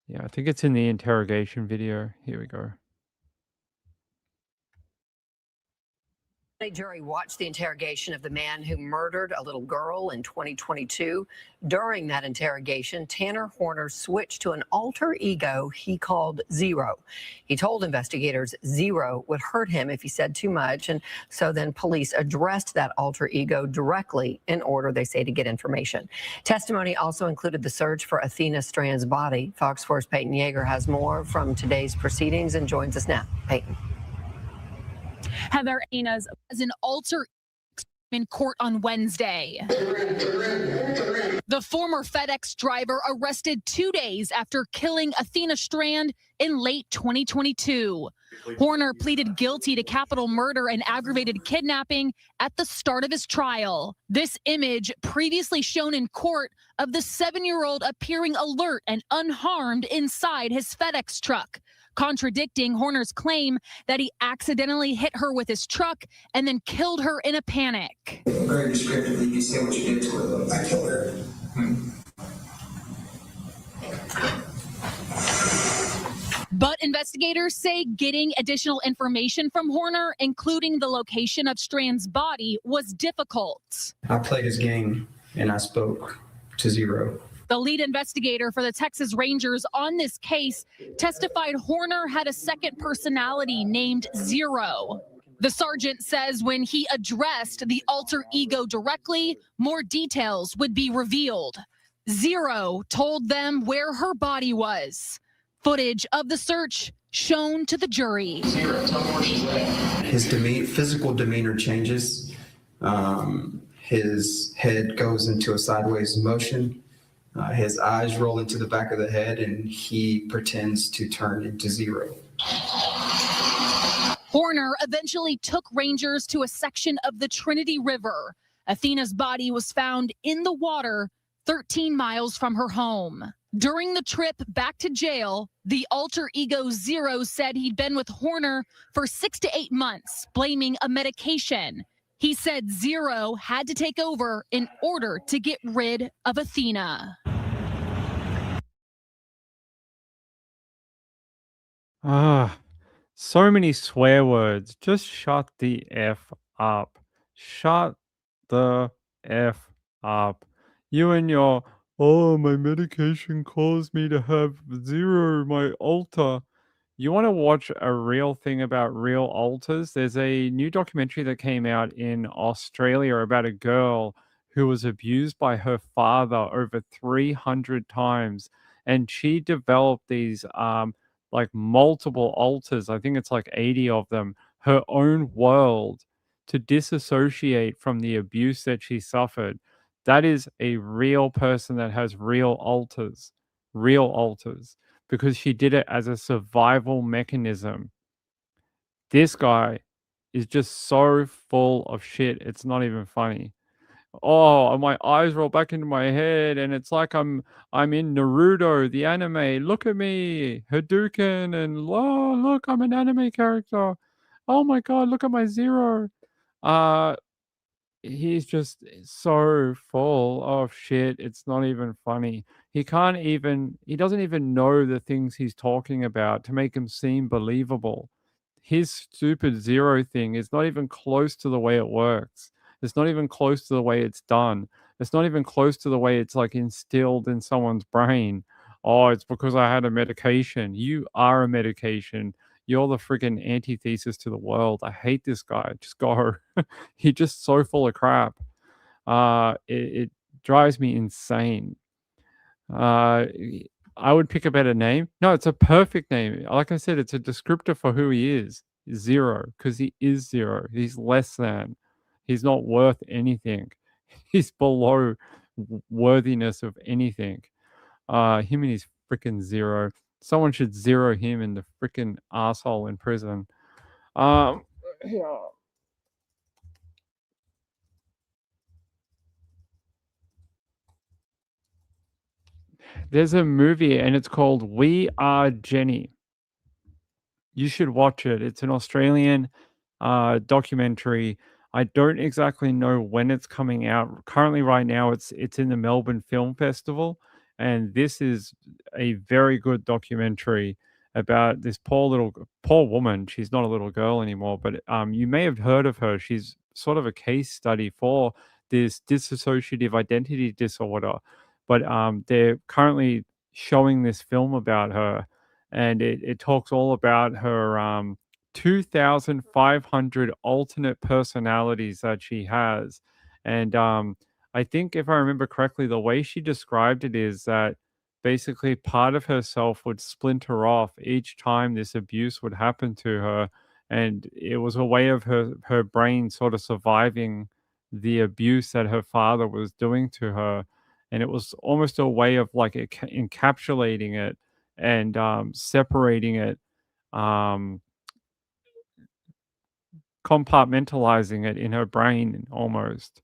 Speaker 2: Yeah, I think it's in the interrogation video. Here we go.
Speaker 4: A jury watched the interrogation of the man who murdered a little girl in 2022. During that interrogation, Tanner Horner switched to an alter ego he called Zero. He told investigators Zero would hurt him if he said too much, and so then police addressed that alter ego directly in order, they say, to get information. Testimony also included the search for Athena Strand's body. Fox 4's Peyton Yeager has more from today's proceedings and joins us now. Peyton.
Speaker 24: Heather Anas was an alter in court on Wednesday. The former FedEx driver arrested 2 days after killing Athena Strand in late 2022. Horner pleaded guilty to capital murder and aggravated kidnapping at the start of his trial. This image, previously shown in court, of the 7-year-old appearing alert and unharmed inside his FedEx truck, contradicting Horner's claim that he accidentally hit her with his truck and then killed her in a panic.
Speaker 15: Very descriptively, you say what you did to her. I killed her.
Speaker 24: But investigators say getting additional information from Horner, including the location of Strand's body, was difficult.
Speaker 15: I played his game and I spoke to Zero.
Speaker 24: The lead investigator for the Texas Rangers on this case testified Horner had a second personality named Zero. The sergeant says when he addressed the alter ego directly, more details would be revealed. Zero told them where her body was. Footage of the search shown to the jury.
Speaker 15: Zero, tell me where she's at. His physical demeanor changes. His head goes into a sideways motion. His eyes roll into the back of the head, and he pretends to turn into Zero.
Speaker 24: Horner eventually took Rangers to a section of the Trinity River. Athena's body was found in the water 13 miles from her home. During the trip back to jail, the alter ego Zero said he'd been with Horner for 6 to 8 months, blaming a medication. He said Zero had to take over in order to get rid of Athena.
Speaker 2: Ah, so many swear words. Just shut the F up. Shut the F up. You and your, oh, my medication caused me to have zero, my alter. You want to watch a real thing about real alters? There's a new documentary that came out in Australia about a girl who was abused by her father over 300 times. And she developed these like multiple alters. I think it's like 80 of them, her own world to disassociate from the abuse that she suffered. That is a real person that has real alters, because she did it as a survival mechanism. This guy is just so full of shit. It's not even funny. Oh, my eyes roll back into my head, and it's like I'm in Naruto, the anime. Look at me, Hadouken, and oh, look, I'm an anime character. Oh my god, look at my zero. He's just so full of shit. It's not even funny. He doesn't even know the things he's talking about to make him seem believable. His stupid zero thing is not even close to the way it works. It's not even close to the way it's done. It's not even close to the way it's like instilled in someone's brain. Oh, it's because I had a medication. You are a medication. You're the freaking antithesis to the world. I hate this guy. Just go. He's just so full of crap. It drives me insane. I would pick a better name. No, it's a perfect name. Like I said, it's a descriptor for who he is. Zero, because he is zero. He's less than. He's not worth anything. He's below worthiness of anything. Him and his freaking zero. Someone should zero him in the freaking asshole in prison. Yeah. There's a movie and it's called We Are Jenny. You should watch it. It's an Australian documentary. I don't exactly know when it's coming out. Currently, right now, it's in the Melbourne Film Festival, and this is a very good documentary about this poor woman. She's not a little girl anymore, but you may have heard of her. She's sort of a case study for this dissociative identity disorder. But they're currently showing this film about her, and it talks all about her 2,500 alternate personalities that she has. And I think, if I remember correctly, the way she described it is that basically part of herself would splinter off each time this abuse would happen to her. And it was a way of her brain sort of surviving the abuse that her father was doing to her. And it was almost a way of like encapsulating it and separating it, compartmentalizing it in her brain almost.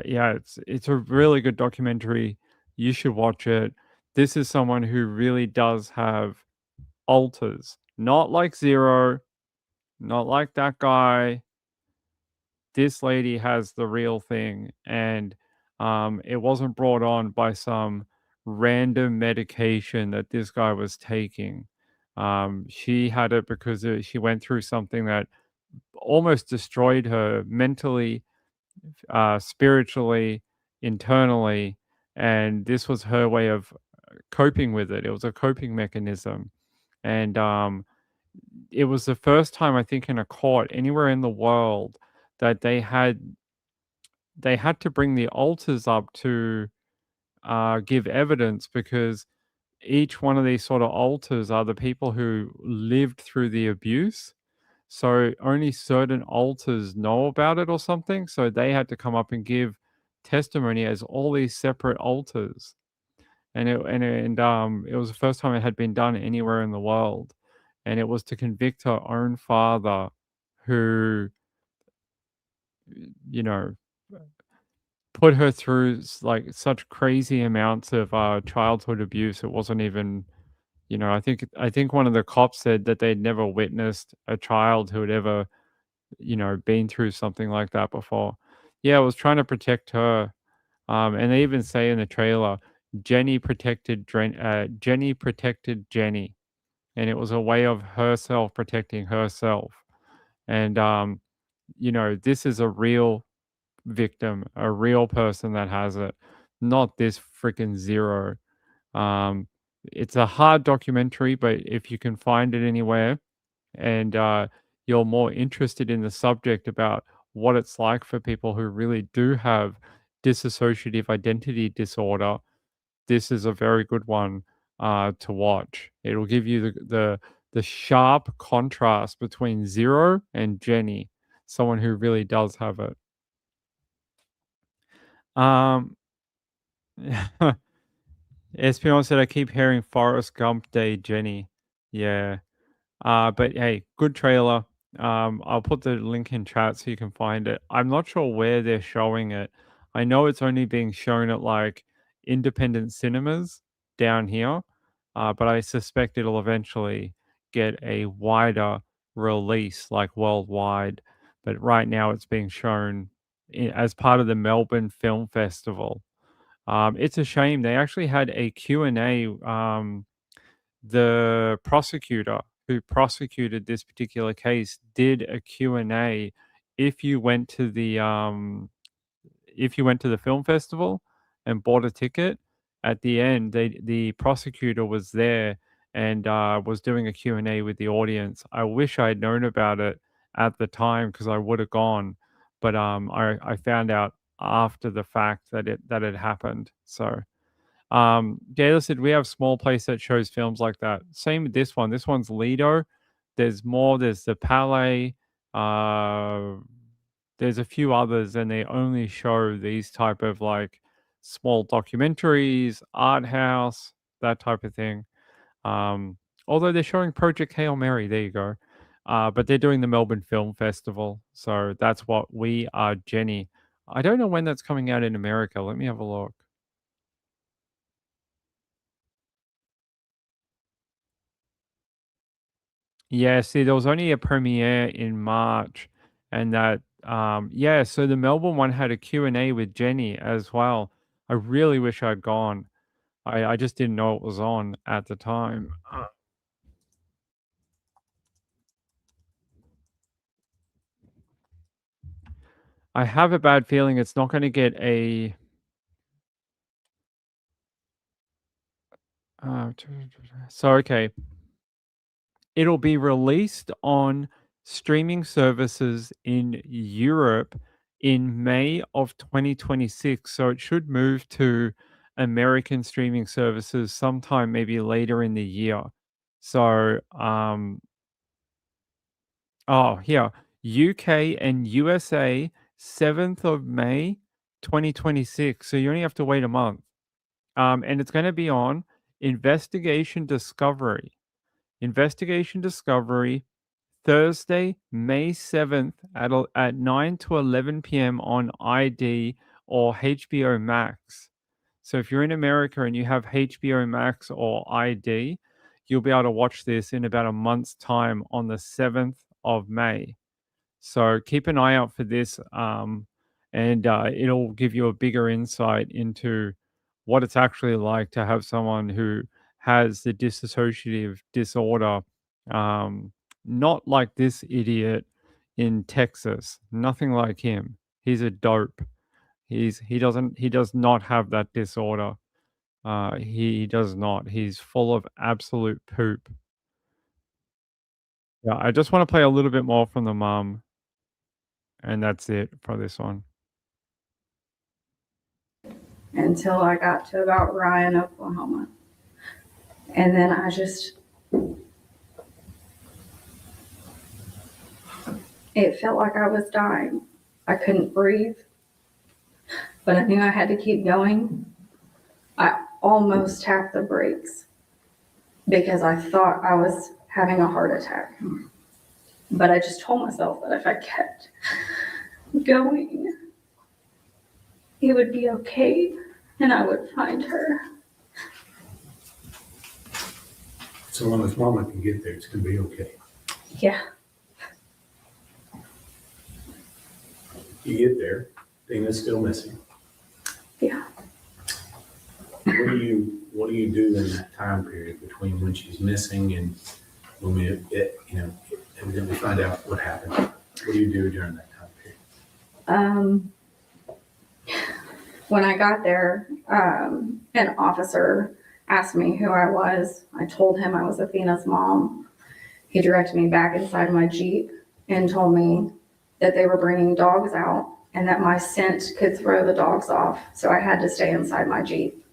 Speaker 2: Yeah, it's a really good documentary. You should watch it. This is someone who really does have alters, not like Zero, not like that guy. This lady has the real thing, and it wasn't brought on by some random medication that this guy was taking. She had it because she went through something that almost destroyed her mentally, spiritually, internally, and this was her way of coping with it. It was a coping mechanism, and it was the first time, I think, in a court anywhere in the world that they had to bring the alters up to give evidence, because each one of these sort of alters are the people who lived through the abuse. So only certain alters know about it or something. So they had to come up and give testimony as all these separate alters. And it was the first time it had been done anywhere in the world. And it was to convict her own father, who, you know, put her through like such crazy amounts of childhood abuse. It wasn't even, I think one of the cops said that they'd never witnessed a child who had ever, been through something like that before. Yeah, I was trying to protect her. And they even say in the trailer, Jenny protected Jenny, and it was a way of herself protecting herself. And this is a real victim, a real person that has it, not this freaking Zero. It's a hard documentary, but if you can find it anywhere and you're more interested in the subject about what it's like for people who really do have dissociative identity disorder, this is a very good one to watch. It'll give you the sharp contrast between Zero and Jenny, someone who really does have it. Espion said, I keep hearing Forrest Gump Day Jenny. Yeah. But hey, good trailer. I'll put the link in chat so you can find it. I'm not sure where they're showing it. I know it's only being shown at like independent cinemas down here, but I suspect it'll eventually get a wider release, like worldwide. But right now it's being shown as part of the Melbourne Film Festival. It's a shame. They actually had a Q&A. The prosecutor who prosecuted this particular case did a Q&A. If you went to the film festival and bought a ticket, at the end, the prosecutor was there and was doing a Q&A with the audience. I wish I'd known about it at the time because I would have gone, but I found out after the fact that it happened. So Gaylor said we have small place that shows films like that. Same with this one. This one's Lido. There's more. There's the Palais. There's a few others, and they only show these type of like small documentaries, art house, that type of thing. Although they're showing Project Hail Mary, there you go. But they're doing the Melbourne Film Festival, so that's what We Are Jenny. I don't know when that's coming out in America. Let me have a look. Yeah, see, there was only a premiere in March, and that so the Melbourne one had a Q&A with Jenny as well. I really wish I'd gone. I just didn't know it was on at the time. I have a bad feeling it's not going to get a okay. It'll be released on streaming services in Europe in May of 2026. So it should move to American streaming services sometime maybe later in the year. So, here, UK and USA, 7th of May, 2026. So you only have to wait a month. And it's going to be on Investigation Discovery. Investigation Discovery, Thursday, May 7th at 9 to 11 p.m. on ID or HBO Max. So if you're in America and you have HBO Max or ID, you'll be able to watch this in about a month's time on the 7th of May. So keep an eye out for this, and it'll give you a bigger insight into what it's actually like to have someone who has the dissociative disorder, not like this idiot in Texas. Nothing like him. He's a dope. He does not have that disorder. He does not. He's full of absolute poop. Yeah, I just want to play a little bit more from the mum, and that's it for this one.
Speaker 25: Until I got to about Ryan, Oklahoma. And then it felt like I was dying. I couldn't breathe, but I knew I had to keep going. I almost tapped the brakes because I thought I was having a heart attack. But I just told myself that if I kept going, it would be okay and I would find her.
Speaker 13: So long as mama can get there, it's gonna be okay.
Speaker 25: Yeah.
Speaker 13: You get there, Dana's still missing.
Speaker 25: Yeah.
Speaker 13: What do you do in that time period between when she's missing and when we, evidently find out what happened? What do you do during that time period?
Speaker 25: When I got there, an officer asked me who I was. I told him I was Athena's mom. He directed me back inside my Jeep and told me that they were bringing dogs out and that my scent could throw the dogs off. So I had to stay inside my Jeep.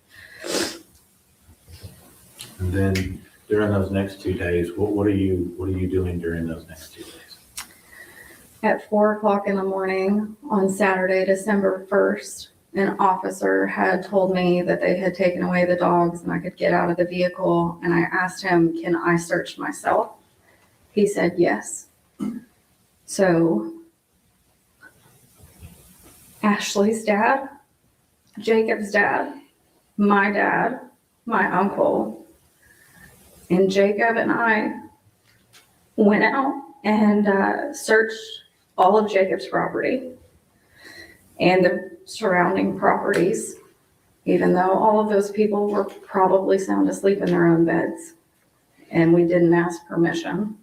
Speaker 13: And then during those next 2 days, what are you doing during those next 2 days?
Speaker 25: At 4:00 in the morning on Saturday, December 1st, an officer had told me that they had taken away the dogs and I could get out of the vehicle. And I asked him, can I search myself? He said yes. So Ashley's dad, Jacob's dad, my uncle, and Jacob and I went out and searched all of Jacob's property and the surrounding properties, even though all of those people were probably sound asleep in their own beds, and we didn't ask permission.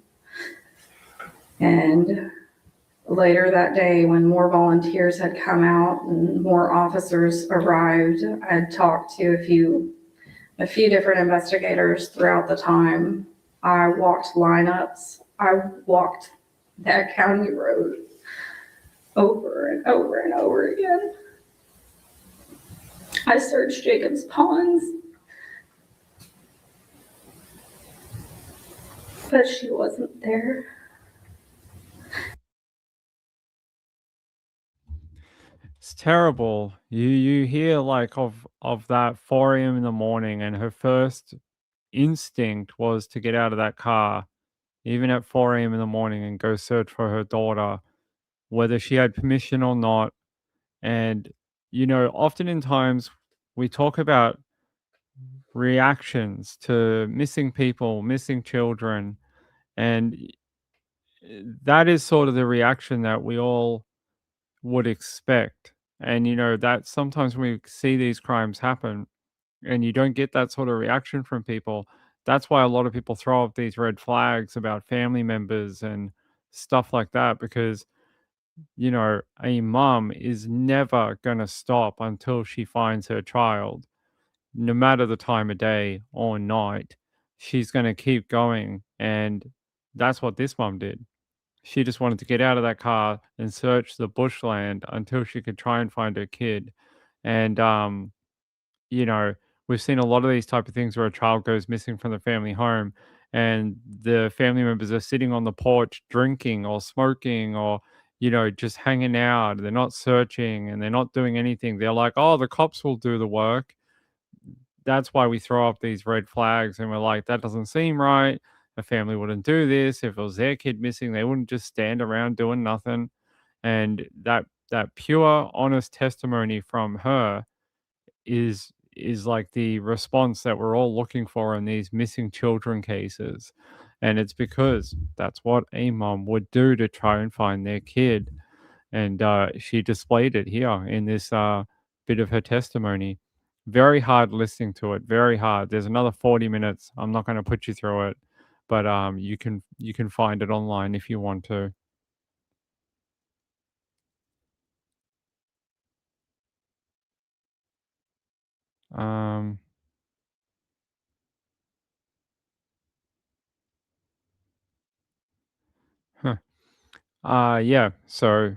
Speaker 25: And later that day, when more volunteers had come out and more officers arrived, I had talked to a few different investigators throughout the time. I walked lineups. I walked that county road over and over and over again. I searched Jacob's ponds, but she wasn't there.
Speaker 2: It's terrible. You hear like of that 4 a.m. in the morning, and her first instinct was to get out of that car, even at 4 a.m. in the morning, and go search for her daughter, whether she had permission or not. And oftentimes we talk about reactions to missing people, missing children, and that is sort of the reaction that we all would expect. And that sometimes when we see these crimes happen and you don't get that sort of reaction from people, that's why a lot of people throw up these red flags about family members and stuff like that, because a mom is never going to stop until she finds her child, no matter the time of day or night. She's going to keep going, and that's what this mom did. She just wanted to get out of that car and search the bushland until she could try and find her kid. And we've seen a lot of these type of things where a child goes missing from the family home and the family members are sitting on the porch drinking or smoking or just hanging out. They're not searching and they're not doing anything. They're like, oh, the cops will do the work. That's why we throw up these red flags and we're like, that doesn't seem right. A family wouldn't do this. If it was their kid missing, they wouldn't just stand around doing nothing. And that pure, honest testimony from her is like the response that we're all looking for in these missing children cases. And it's because that's what a mom would do to try and find their kid. And she displayed it here in this bit of her testimony. Very hard listening to it, very hard. There's another 40 minutes. I'm not going to put you through it, but you can find it online if you want to. Yeah, so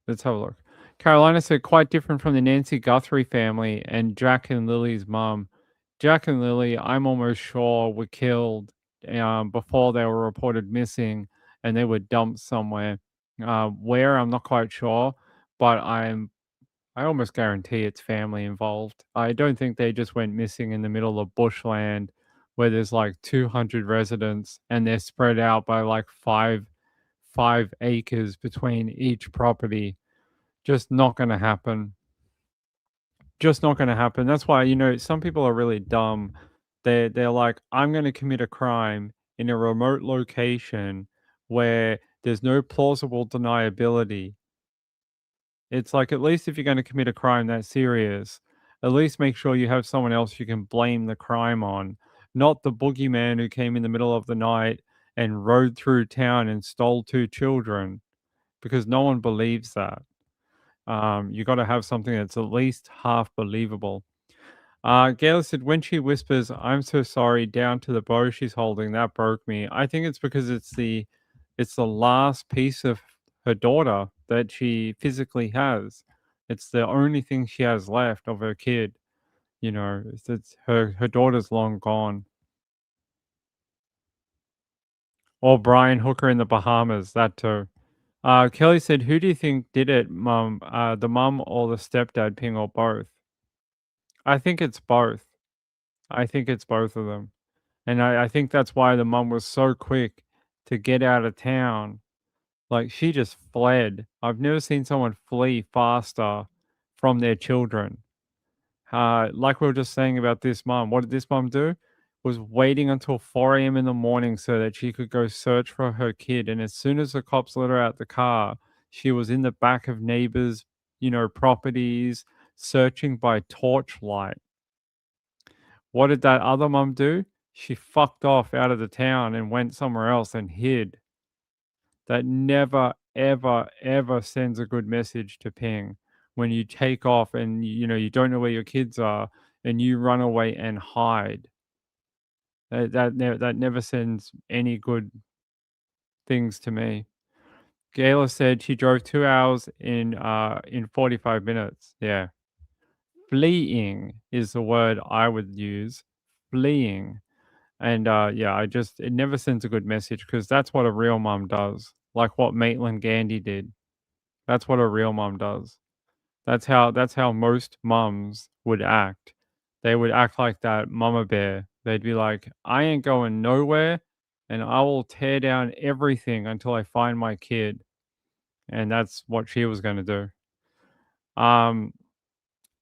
Speaker 2: let's have a look. Carolina said quite different from the Nancy Guthrie family and Jack and Lily's mom. Jack and Lily, I'm almost sure, were killed before they were reported missing, and they were dumped somewhere. Where, I'm not quite sure, but I almost guarantee it's family involved. I don't think they just went missing in the middle of bushland where there's like 200 residents and they're spread out by like five acres between each property. Just not going to happen. Just not going to happen. That's why, some people are really dumb. They're like, I'm going to commit a crime in a remote location where there's no plausible deniability. It's like, at least if you're going to commit a crime that serious, at least make sure you have someone else you can blame the crime on, not the boogeyman who came in the middle of the night and rode through town and stole 2 children, because no one believes that. You got to have something that's at least half believable. Gail said, when she whispers, "I'm so sorry," down to the bow she's holding, that broke me. I think it's because it's the last piece of her daughter that she physically has. It's the only thing she has left of her kid. It's her daughter's long gone. Or Brian Hooker in the Bahamas, that too. Kelly said, who do you think did it, Mum? The mum or the stepdad, Ping, or both? I think it's both. I think it's both of them. And I think that's why the mum was so quick to get out of town. Like, she just fled. I've never seen someone flee faster from their children. Like we were just saying about this mum. What did this mum do? Was waiting until 4 a.m. in the morning so that she could go search for her kid. And as soon as the cops let her out the car, she was in the back of neighbors, properties, searching by torchlight. What did that other mum do? She fucked off out of the town and went somewhere else and hid. That never, ever, ever sends a good message to Ping. When you take off and, you don't know where your kids are and you run away and hide. That never sends any good things to me. Gayla said she drove 2 hours in 45 minutes. Yeah. Fleeing is the word I would use. Fleeing. And it never sends a good message, because that's what a real mom does. Like what Maitland Gandhi did. That's what a real mom does. That's how most mums would act. They would act like that mama bear. They'd be like, I ain't going nowhere, and I will tear down everything until I find my kid. And that's what she was going to do.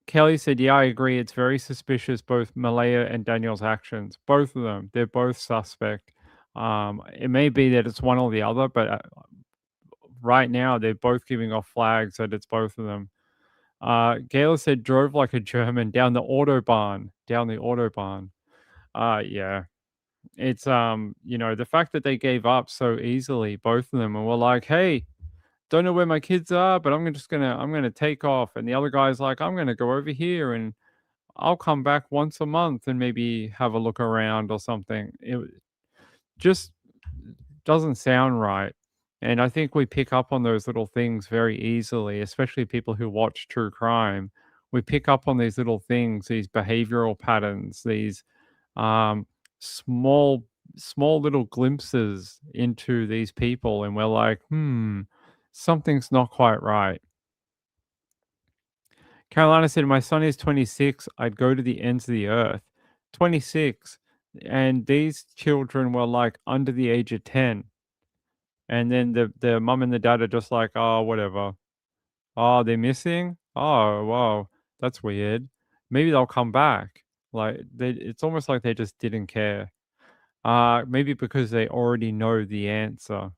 Speaker 2: Kelly said, yeah, I agree. It's very suspicious, both Malaya and Daniel's actions. Both of them. They're both suspect. It may be that it's one or the other, but right now they're both giving off flags that it's both of them. Gayla said, drove like a German down the Autobahn. Yeah. It's, the fact that they gave up so easily, both of them, and were like, hey, don't know where my kids are, but I'm gonna take off. And the other guy's like, I'm gonna go over here and I'll come back once a month and maybe have a look around or something. It just doesn't sound right. And I think we pick up on those little things very easily, especially people who watch true crime. We pick up on these little things, these behavioral patterns, these small little glimpses into these people, and we're like, something's not quite right. Carolina said, my son is 26. I'd go to the ends of the earth. 26. And these children were like under the age of 10. And then the mum and the dad are just like, oh, whatever. Oh, they're missing? Oh, wow. That's weird. Maybe they'll come back. Like, it's almost like they just didn't care. Maybe because they already know the answer.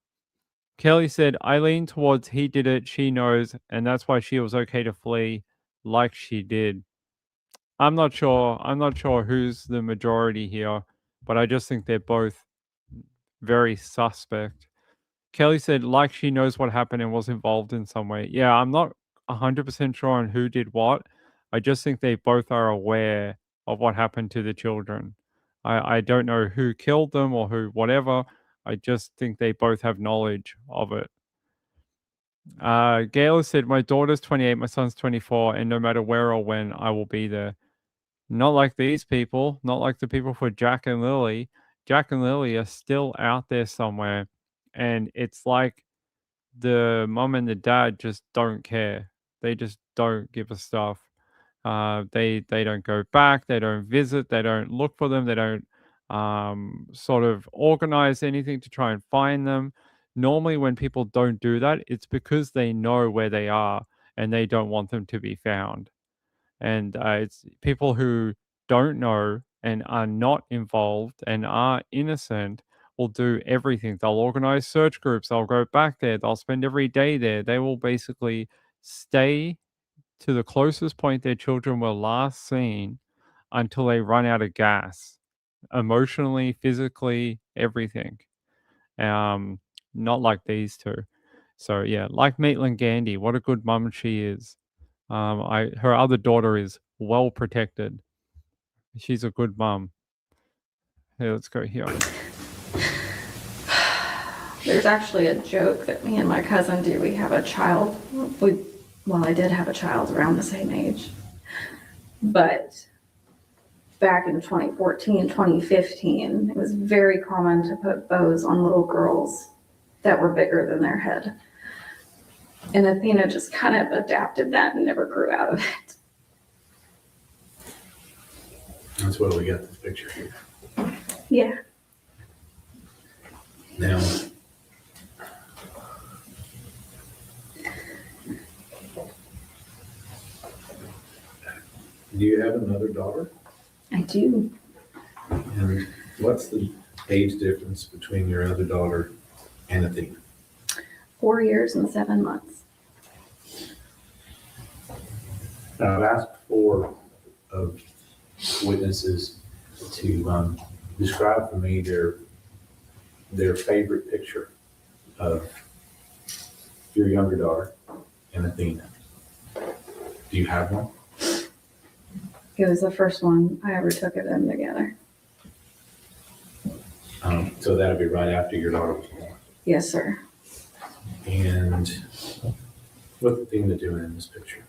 Speaker 2: Kelly said, I lean towards he did it, she knows, and that's why she was okay to flee like she did. I'm not sure who's the majority here, but I just think they're both very suspect. Kelly said, like she knows what happened and was involved in some way. Yeah, I'm not 100% sure on who did what. I just think they both are aware of what happened to the children. I don't know who killed them or who whatever. I just think they both have knowledge of it. Gail said, my daughter's 28, my son's 24, and no matter where or when, I will be there. Not like these people, not like the people for Jack and Lily. Jack and Lily are still out there somewhere, and it's like the mom and the dad just don't care. They just don't give a stuff. They don't go back, they don't visit, they don't look for them, they don't sort of organize anything to try and find them. Normally when people don't do that, it's because they know where they are and they don't want them to be found. And it's people who don't know and are not involved and are innocent will do everything. They'll organize search groups. They'll go back there. They'll spend every day there. They will basically stay to the closest point their children were last seen until they run out of gas, emotionally, physically, everything. Not like these two. So yeah, like Maitland Gandy, what a good mum she is. Her other daughter is well protected. She's a good mum. Hey, let's go here.
Speaker 25: There's actually a joke that me and my cousin do. We have a child. I did have a child around the same age. But back in 2014, 2015, it was very common to put bows on little girls that were bigger than their head. And Athena just kind of adapted that and never grew out of it.
Speaker 13: That's why we got this picture here.
Speaker 25: Yeah.
Speaker 13: Now, do you have another daughter?
Speaker 25: I do.
Speaker 13: And what's the age difference between your other daughter and Athena?
Speaker 25: 4 years and 7 months.
Speaker 13: Now, I've asked 4 of witnesses to describe for me their favorite picture of your younger daughter and Athena. Do you have one?
Speaker 25: It was the first one I ever took of them together.
Speaker 13: So that'll be right after your daughter was born.
Speaker 25: Yes, sir.
Speaker 13: And what's Athena doing in this picture?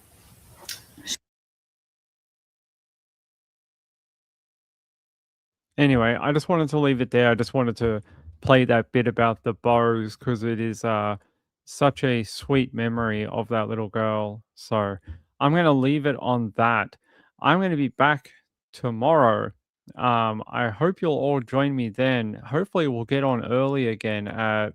Speaker 2: Anyway, I just wanted to leave it there. I just wanted to play that bit about the bows because it is such a sweet memory of that little girl. So I'm going to leave it on that. I'm going to be back tomorrow. I hope you'll all join me then. Hopefully we'll get on early again at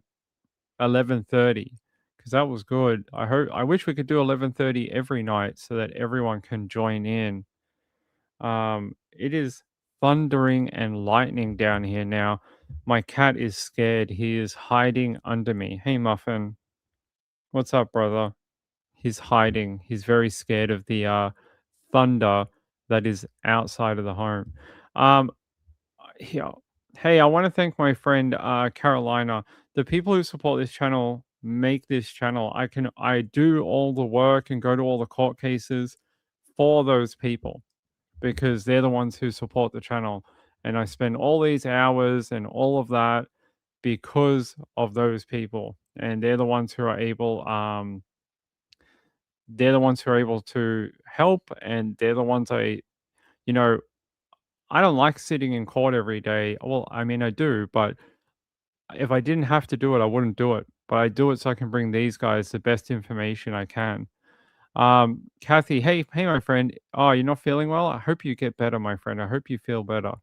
Speaker 2: 11:30 because that was good. I wish we could do 11:30 every night so that everyone can join in. It is thundering and lightning down here now. My cat is scared. He is hiding under me. Hey, Muffin. What's up, brother? He's hiding. He's very scared of the thunder that is outside of the home. Hey, I want to thank my friend Carolina. The people who support this channel make this channel. I do all the work and go to all the court cases for those people because they're the ones who support the channel. And I spend all these hours and all of that because of those people. And they're the ones who are able to help, and they're the ones I don't like sitting in court every day. Well, I mean, I do, but if I didn't have to do it, I wouldn't do it. But I do it so I can bring these guys the best information I can. Kathy, hey, my friend. Oh, you're not feeling well? I hope you get better, my friend. I hope you feel better.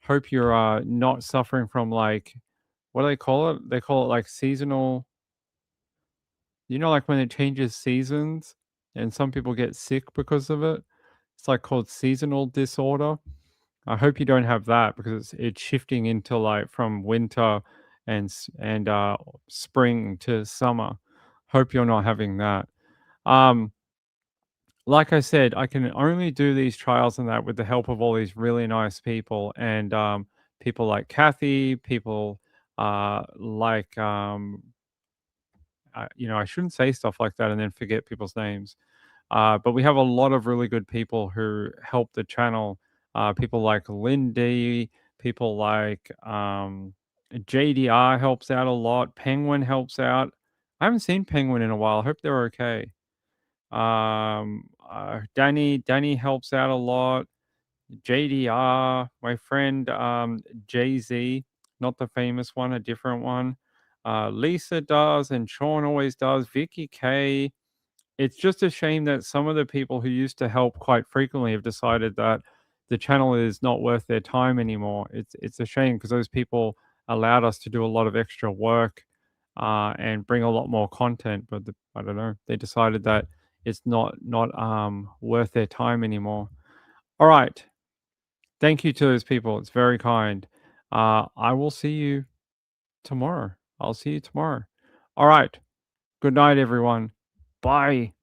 Speaker 2: Hope you're not suffering from what do they call it? They call it like seasonal. Like when it changes seasons and some people get sick because of it. It's called seasonal disorder. I hope you don't have that because it's shifting into from winter and spring to summer. Hope you're not having that. Like I said, I can only do these trials and that with the help of all these really nice people and people like Kathy, people like I shouldn't say stuff like that and then forget people's names. But we have a lot of really good people who help the channel. People like Lindy, people like JDR helps out a lot. Penguin helps out. I haven't seen Penguin in a while. I hope they're okay. Danny helps out a lot. JDR, my friend JZ, not the famous one, a different one. Lisa does, and Sean always does. Vicky K. It's just a shame that some of the people who used to help quite frequently have decided that the channel is not worth their time anymore. It's a shame because those people allowed us to do a lot of extra work and bring a lot more content. But I don't know. They decided that it's not worth their time anymore. All right. Thank you to those people. It's very kind. I will see you tomorrow. I'll see you tomorrow. All right. Good night, everyone. Bye.